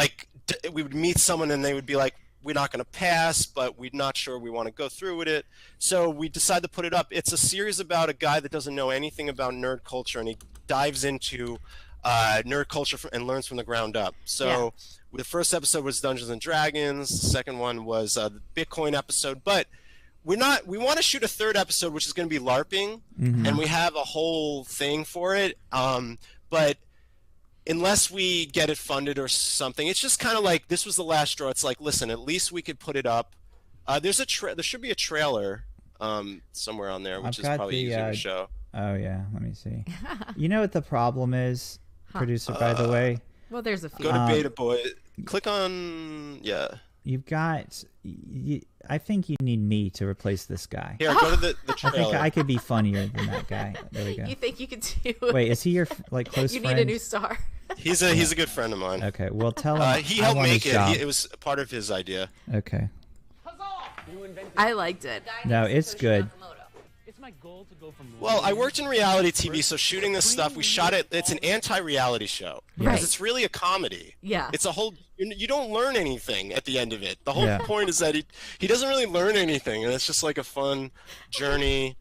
we would meet someone and they would be like, we're not going to pass, but we're not sure we want to go through with it. So we decided to put it up. It's a series about a guy that doesn't know anything about nerd culture, and he dives into nerd culture and learns from the ground up. So the first episode was Dungeons and Dragons. The second one was the Bitcoin episode. But we want to shoot a third episode, which is going to be LARPing, and we have a whole thing for it. But unless we get it funded or something, it's just kind of like this was the last straw. It's like, listen, at least we could put it up. There should be a trailer somewhere on there, which is probably easier to show. Oh yeah, let me see. You know what the problem is, Producer, by the way? Well, there's a few. Go to Beta Boy. Click on You've got. I think you need me to replace this guy. Here, go to the trailer. I think I could be funnier than that guy. There we go. You think you could do it? Wait, is he your close friend? You need a new star. He's a good friend of mine. Okay, well tell him he helped make it. It was part of his idea. Okay. I liked it. No, it's good. Well, I worked in reality TV, so shooting this stuff, we shot it. It's an anti-reality show because it's really a comedy. Yeah. It's a whole. You don't learn anything at the end of it. The whole point is that he doesn't really learn anything, and it's just like a fun journey.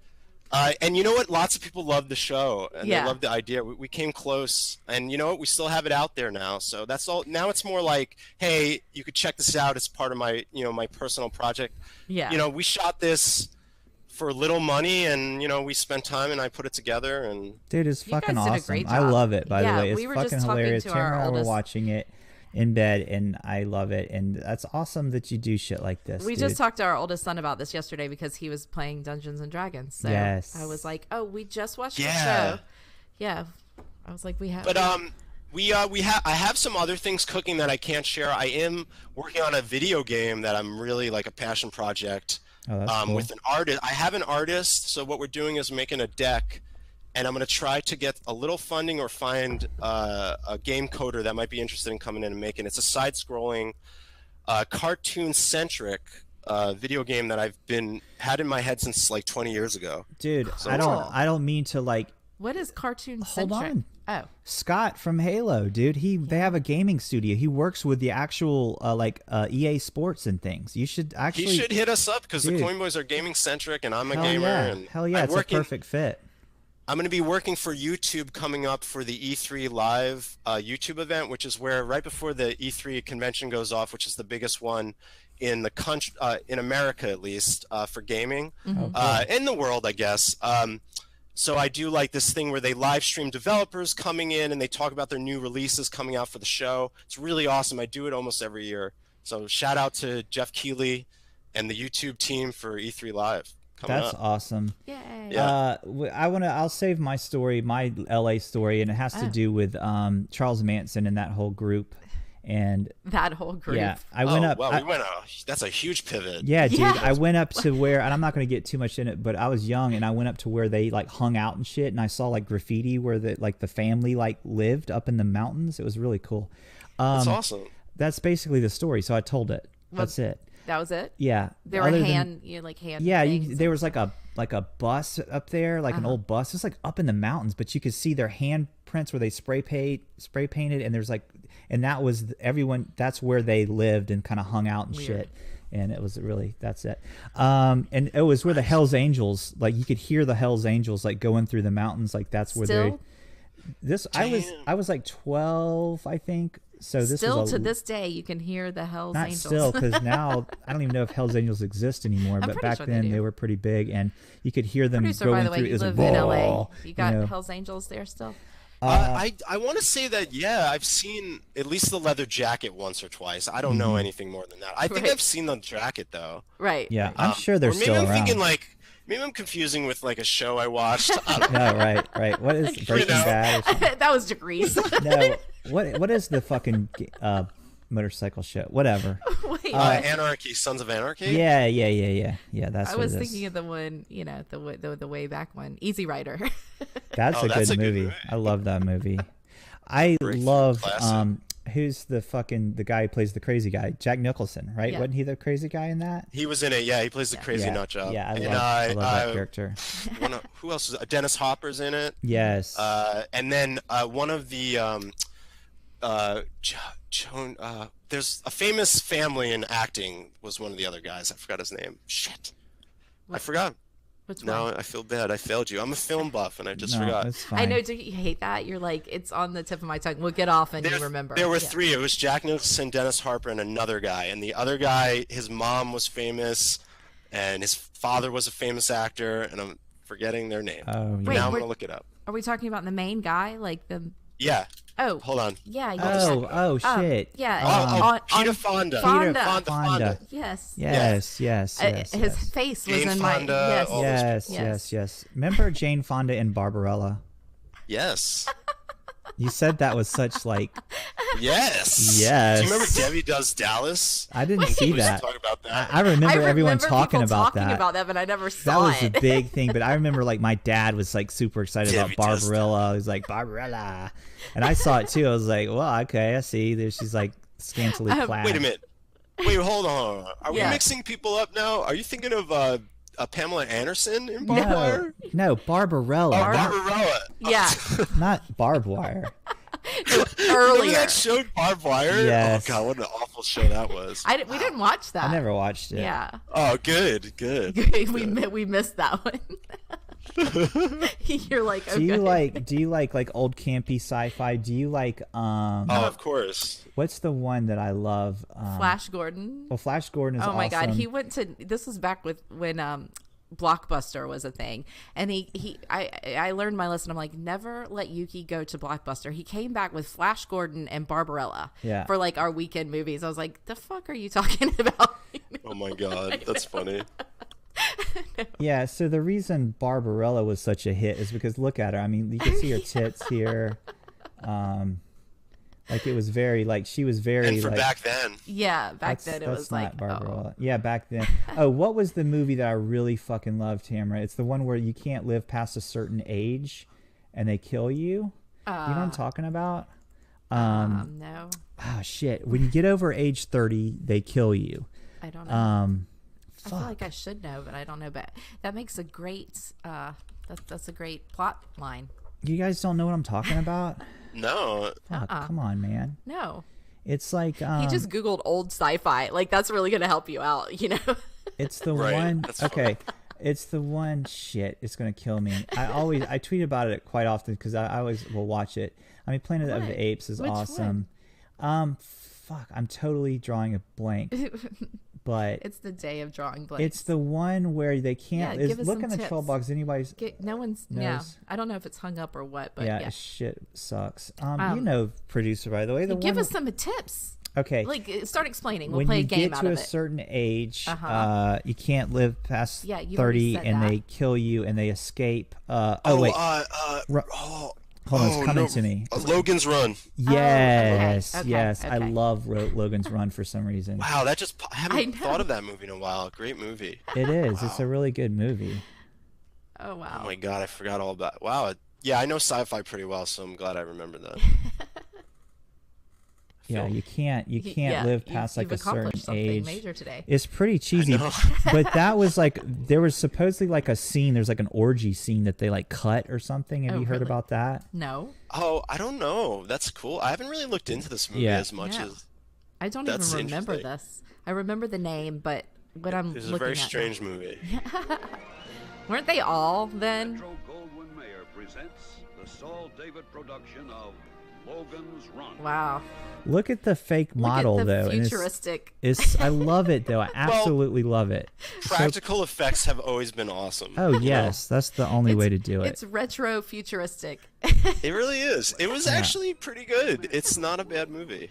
And you know what? Lots of people love the show, and they love the idea. We came close, and you know what? We still have it out there now. So that's all. Now it's more like, hey, you could check this out. It's part of my, my personal project. Yeah. We shot this for little money, and we spent time, and I put it together. And dude, it's fucking awesome. Did a great job. I love it. By the way, it's we were fucking just hilarious. Talking to Tamara our and I were oldest... watching it in bed, and I love it, and that's awesome that you do shit like this. We just talked to our oldest son about this yesterday because he was playing Dungeons and Dragons. So I was like, "Oh, we just watched the show." Yeah, I was like, "We have." But I have some other things cooking that I can't share. I am working on a video game that I'm really like a passion project. Oh, that's cool. With an artist. I have an artist, so what we're doing is making a deck, and I'm going to try to get a little funding or find a game coder that might be interested in coming in and making. It's a side-scrolling, cartoon-centric video game that I've had in my head since like 20 years ago. Dude, so I don't mean to like. What is cartoon-centric? Hold on. Oh, Scott from Halo, dude. They have a gaming studio. He works with the actual EA Sports and things. You should actually. He should hit us up because the Coin Boys are gaming centric, and I'm a gamer. And hell yeah, it's a perfect fit. I'm going to be working for YouTube coming up for the E3 Live YouTube event, which is where right before the E3 convention goes off, which is the biggest one in the country, in America at least, for gaming, in the world, I guess. So I do like this thing where they live stream developers coming in and they talk about their new releases coming out for the show. It's really awesome. I do it almost every year. So shout out to Jeff Keighley and the YouTube team for E3 Live. That's awesome. Yay. Yeah. I'll save my story, my LA story, and it has to do with Charles Manson and that whole group. And that whole group. Yeah, I went up. Well, that's a huge pivot. Yeah, dude. Yeah. I went up to where, and I'm not going to get too much in it, but I was young, and I went up to where they like hung out and shit, and I saw like graffiti where the family like lived up in the mountains. It was really cool. That's awesome. That's basically the story. So I told it. That's it. That was it. Yeah. There were hand. Yeah, there was like a bus up there, like an old bus. It's like up in the mountains, but you could see their handprints where they spray painted, and there's like. And that was everyone. That's where they lived and kind of hung out and shit. And it was really that's it. And it was where the Hell's Angels, like you could hear the Hell's Angels like going through the mountains. Like that's where I was like 12, I think. So this still to this day you can hear the Hell's Angels. Not still, because now I don't even know if Hell's Angels exist anymore. But back then they were pretty big, and you could hear them Producer, going by the way, through. You live in LA. You got Hell's Angels there still. I want to say that I've seen at least the leather jacket once or twice. I don't know anything more than that. I think I've seen the jacket though. Right. Yeah, I'm sure they're still around. Maybe I'm thinking maybe I'm confusing with like a show I watched. I don't know. No, right. What is Breaking Bad? That was degrees. No, what is the fucking motorcycle show? Whatever. Anarchy, Sons of Anarchy. Yeah. That's. I was thinking of the one, the way back one, Easy Rider. That's a good movie. I love that movie. I love who's the guy who plays the crazy guy? Jack Nicholson, right? Yeah. Wasn't he the crazy guy in that? He was in it. Yeah, he plays the crazy nut job. Yeah, I love that character. Who else is Dennis Hopper's in it? Yes. And then one of the there's a famous family in acting was one of the other guys. I forgot his name. Shit. I forgot. No, I feel bad. I failed you. I'm a film buff, and I just forgot. It's fine. I know. Do you hate that? You're like, it's on the tip of my tongue. We'll get off and you remember. There were three. It was Jack Nicholson, Dennis Hopper, and another guy. And the other guy, his mom was famous, and his father was a famous actor, and I'm forgetting their name. Oh, yeah. Wait, now I'm going to look it up. Are we talking about the main guy? Like the... Yeah. Oh. Hold on. Yeah. Oh, shit. Yeah. Peter Fonda. Fonda. Yes. His face was Jane in Fonda, my... Yes. Remember Jane Fonda in Barbarella? Yes. You said that was such like Yes. Yes. Do you remember Debbie Does Dallas? I didn't see that. Talk about that. I remember everyone talking about that. But I never saw it. That was a big thing. But I remember like my dad was like super excited Debbie about Barbarella. He was like Barbarella, and I saw it too. I was like, well, okay, I see. There, she's like scantily clad. Wait a minute. Wait, hold on. Are we mixing people up now? Are you thinking of Pamela Anderson in Barbed Wire? No, Barbarella. Oh, Barbarella. Yeah. Not Barbed Wire. Earlier. Remember that show Barbed Wire? Yes. Oh god, what an awful show that was. We didn't watch that. I never watched it. Yeah. Oh, good. we missed that one. You're like, okay. Do you like old campy sci-fi? Do you like Oh, of course. What's the one that I love? Flash Gordon. Well, Flash Gordon is awesome. Oh my god, he went to, this was back when Blockbuster was a thing, and I learned my lesson. I'm like, never let Yuki go to Blockbuster. He came back with Flash Gordon and Barbarella for like our weekend movies. I was like, the fuck are you talking about? Oh my god, that's funny. Yeah, so the reason Barbarella was such a hit is because look at her. I mean, you can see her tits here. Like it was very, like she was very. And for like, back then. Yeah, back then it was like Barbarella. Oh. Yeah, back then. Oh, what was the movie that I really fucking loved, Tamara? It's the one where you can't live past a certain age, and they kill you. You know what I'm talking about? No. Oh shit! When you get over age 30, they kill you. I don't know. I feel like I should know, but I don't know. But that makes a great. That's a great plot line. You guys don't know what I'm talking about? No. Fuck, come on, man. No. It's like he just Googled old sci-fi. Like that's really gonna help you out, you know. It's the right. one. That's okay. It's the one. Shit, it's gonna kill me. I tweet about it quite often because I always will watch it. I mean, Planet of the Apes is awesome. Fuck, I'm totally drawing a blank. But it's the day of drawing blanks. It's the one where they can't. Yeah, look in the troll box. Anybody's? No one's. Knows. Yeah, I don't know if it's hung up or what. But yeah. Shit sucks. You know, producer, by the way. Give us some tips. Okay. Like, start explaining. We'll play a game out of it. When you get to a certain age, you can't live past 30, and they kill you, and they escape. Wait. Hold on, it's coming to me. Logan's Run. Yes, yes. I love Logan's Run for some reason. Wow, I haven't thought of that movie in a while. Great movie. It is. Wow. It's a really good movie. Oh, wow. Oh, my God, I forgot all about it. Wow. Yeah, I know sci-fi pretty well, so I'm glad I remember that. Yeah, you can't live past like a certain age. Major today. It's pretty cheesy, but that was like there was supposedly like a scene. There's like an orgy scene that they like cut or something. Have you heard about that? No. Oh, I don't know. That's cool. I haven't really looked into this movie as much as. I don't even remember this. I remember the name, but what I'm looking at. It's a very strange movie. Weren't they all then? Metro Goldwyn Mayer presents the Saul David production of Logan's Run. Wow. Look at the fake model, though. Futuristic. I love it, though. I absolutely love it. Practical effects have always been awesome. Oh, yes. That's the only way to do it. It's retro futuristic. It really is. It was actually pretty good. It's not a bad movie.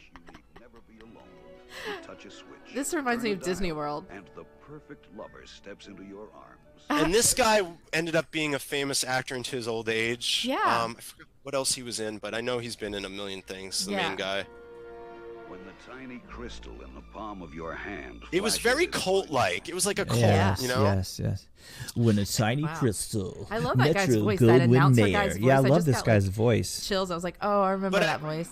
This reminds me of Disney World. And the perfect lover steps into your arms. And this guy ended up being a famous actor into his old age. Yeah. I forget what else he was in, but I know he's been in a million things, the main guy. When the tiny crystal in the palm of your hand. It was very cult-like. It was like a cult, you know? Yes. When a tiny crystal. I love that guy's voice, that announcer guy's voice. Yeah, I love this guy's voice. Chills. I was like, oh, I remember that voice.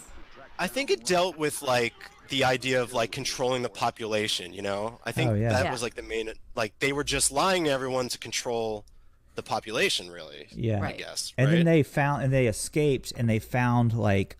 I think it dealt with, like, the idea of, like, controlling the population, you know? I think that was, like, the main... Like, they were just lying to everyone to control the population, really. Yeah. I guess. And then they escaped, and they found, like,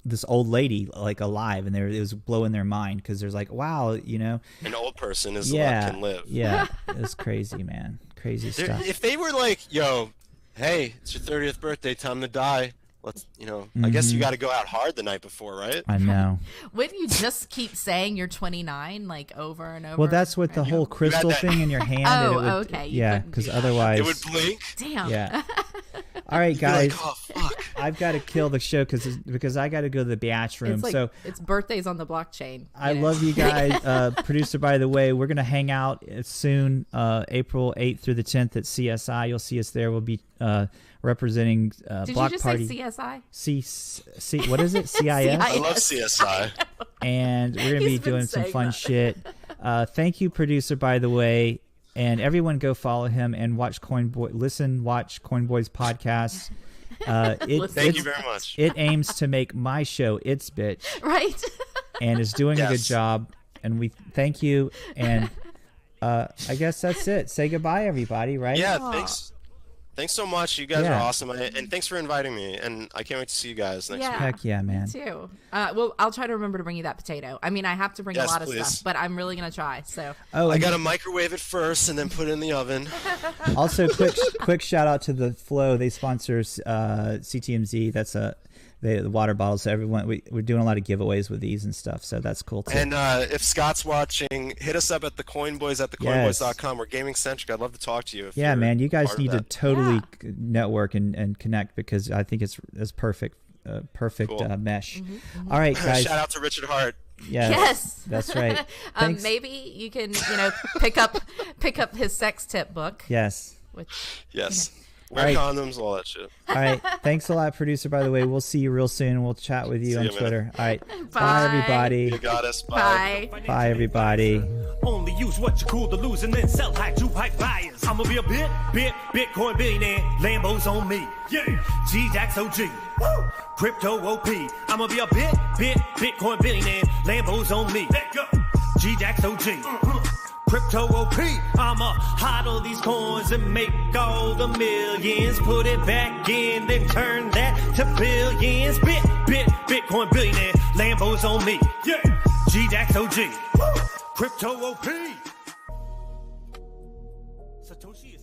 this old lady, like, alive, and it was blowing their mind, because there's like, wow, you know... An old person is the one can live. Yeah. It's crazy, man. Crazy stuff. If they were like, yo, hey, it's your 30th birthday, time to die... Let's, you know, I guess you got to go out hard the night before, right? I know. Wouldn't you just keep saying you're 29, like, over and over? Well, that's what the whole crystal thing in your hand. Oh, okay. Yeah, because otherwise... It would blink? Damn. Yeah. All right, guys. Like, oh, fuck. I've got to kill the show because I got to go to the Beaxy room. So it's birthdays on the blockchain. I love you guys. Producer, by the way, we're going to hang out soon, April 8th through the 10th at CSI. You'll see us there. We'll be representing Block Party. Did you just say C what is it? CIS? I love CSI. And we're going to be doing some fun shit. Thank you, Producer, by the way. And everyone go follow him and watch watch Coinboy's podcast. Thank you very much. It aims to make my show It's Bitch. Right. And is doing a good job. And we thank you. And I guess that's it. Say goodbye, everybody, right? Yeah, thanks. Thanks so much. You guys are awesome. And thanks for inviting me. And I can't wait to see you guys next week. Heck yeah, man. Me too. Well, I'll try to remember to bring you that potato. I mean, I have to bring a lot of stuff, but I'm really going to try. So. Oh, I got to microwave it first and then put it in the oven. Also, quick shout out to the Flow. They sponsor CTMZ. That's the water bottles. So everyone, we're doing a lot of giveaways with these and stuff. So that's cool too. And if Scott's watching, hit us up at the Coinboys at thecoinboys.com. We're gaming centric. I'd love to talk to you. Yeah, man, you guys need to totally network and connect because I think it's perfect cool. Mesh. Mm-hmm. All right, guys. Shout out to Richard Hart. Yes, that's right. Maybe you can pick up his sex tip book. Yes. Yes. Wear condoms, all that shit. All right. Thanks a lot, Producer, by the way. We'll see you real soon. We'll chat with you on Twitter. All right. Bye, everybody. You got us. Bye. Bye, everybody. Only use what you're cool to lose and then sell high to hype buyers. I'ma be a Bitcoin billionaire. Lambos on me. Yeah. G-Dax OG. Woo. Crypto OP. I'ma be a Bitcoin billionaire. Lambos on me. Let go. G-Dax OG. Crypto OP, I'ma hodl these coins and make all the millions. Put it back in, then turn that to billions. Bitcoin billionaire, Lambos on me. Yeah, G-Dax OG, Crypto OP. Satoshi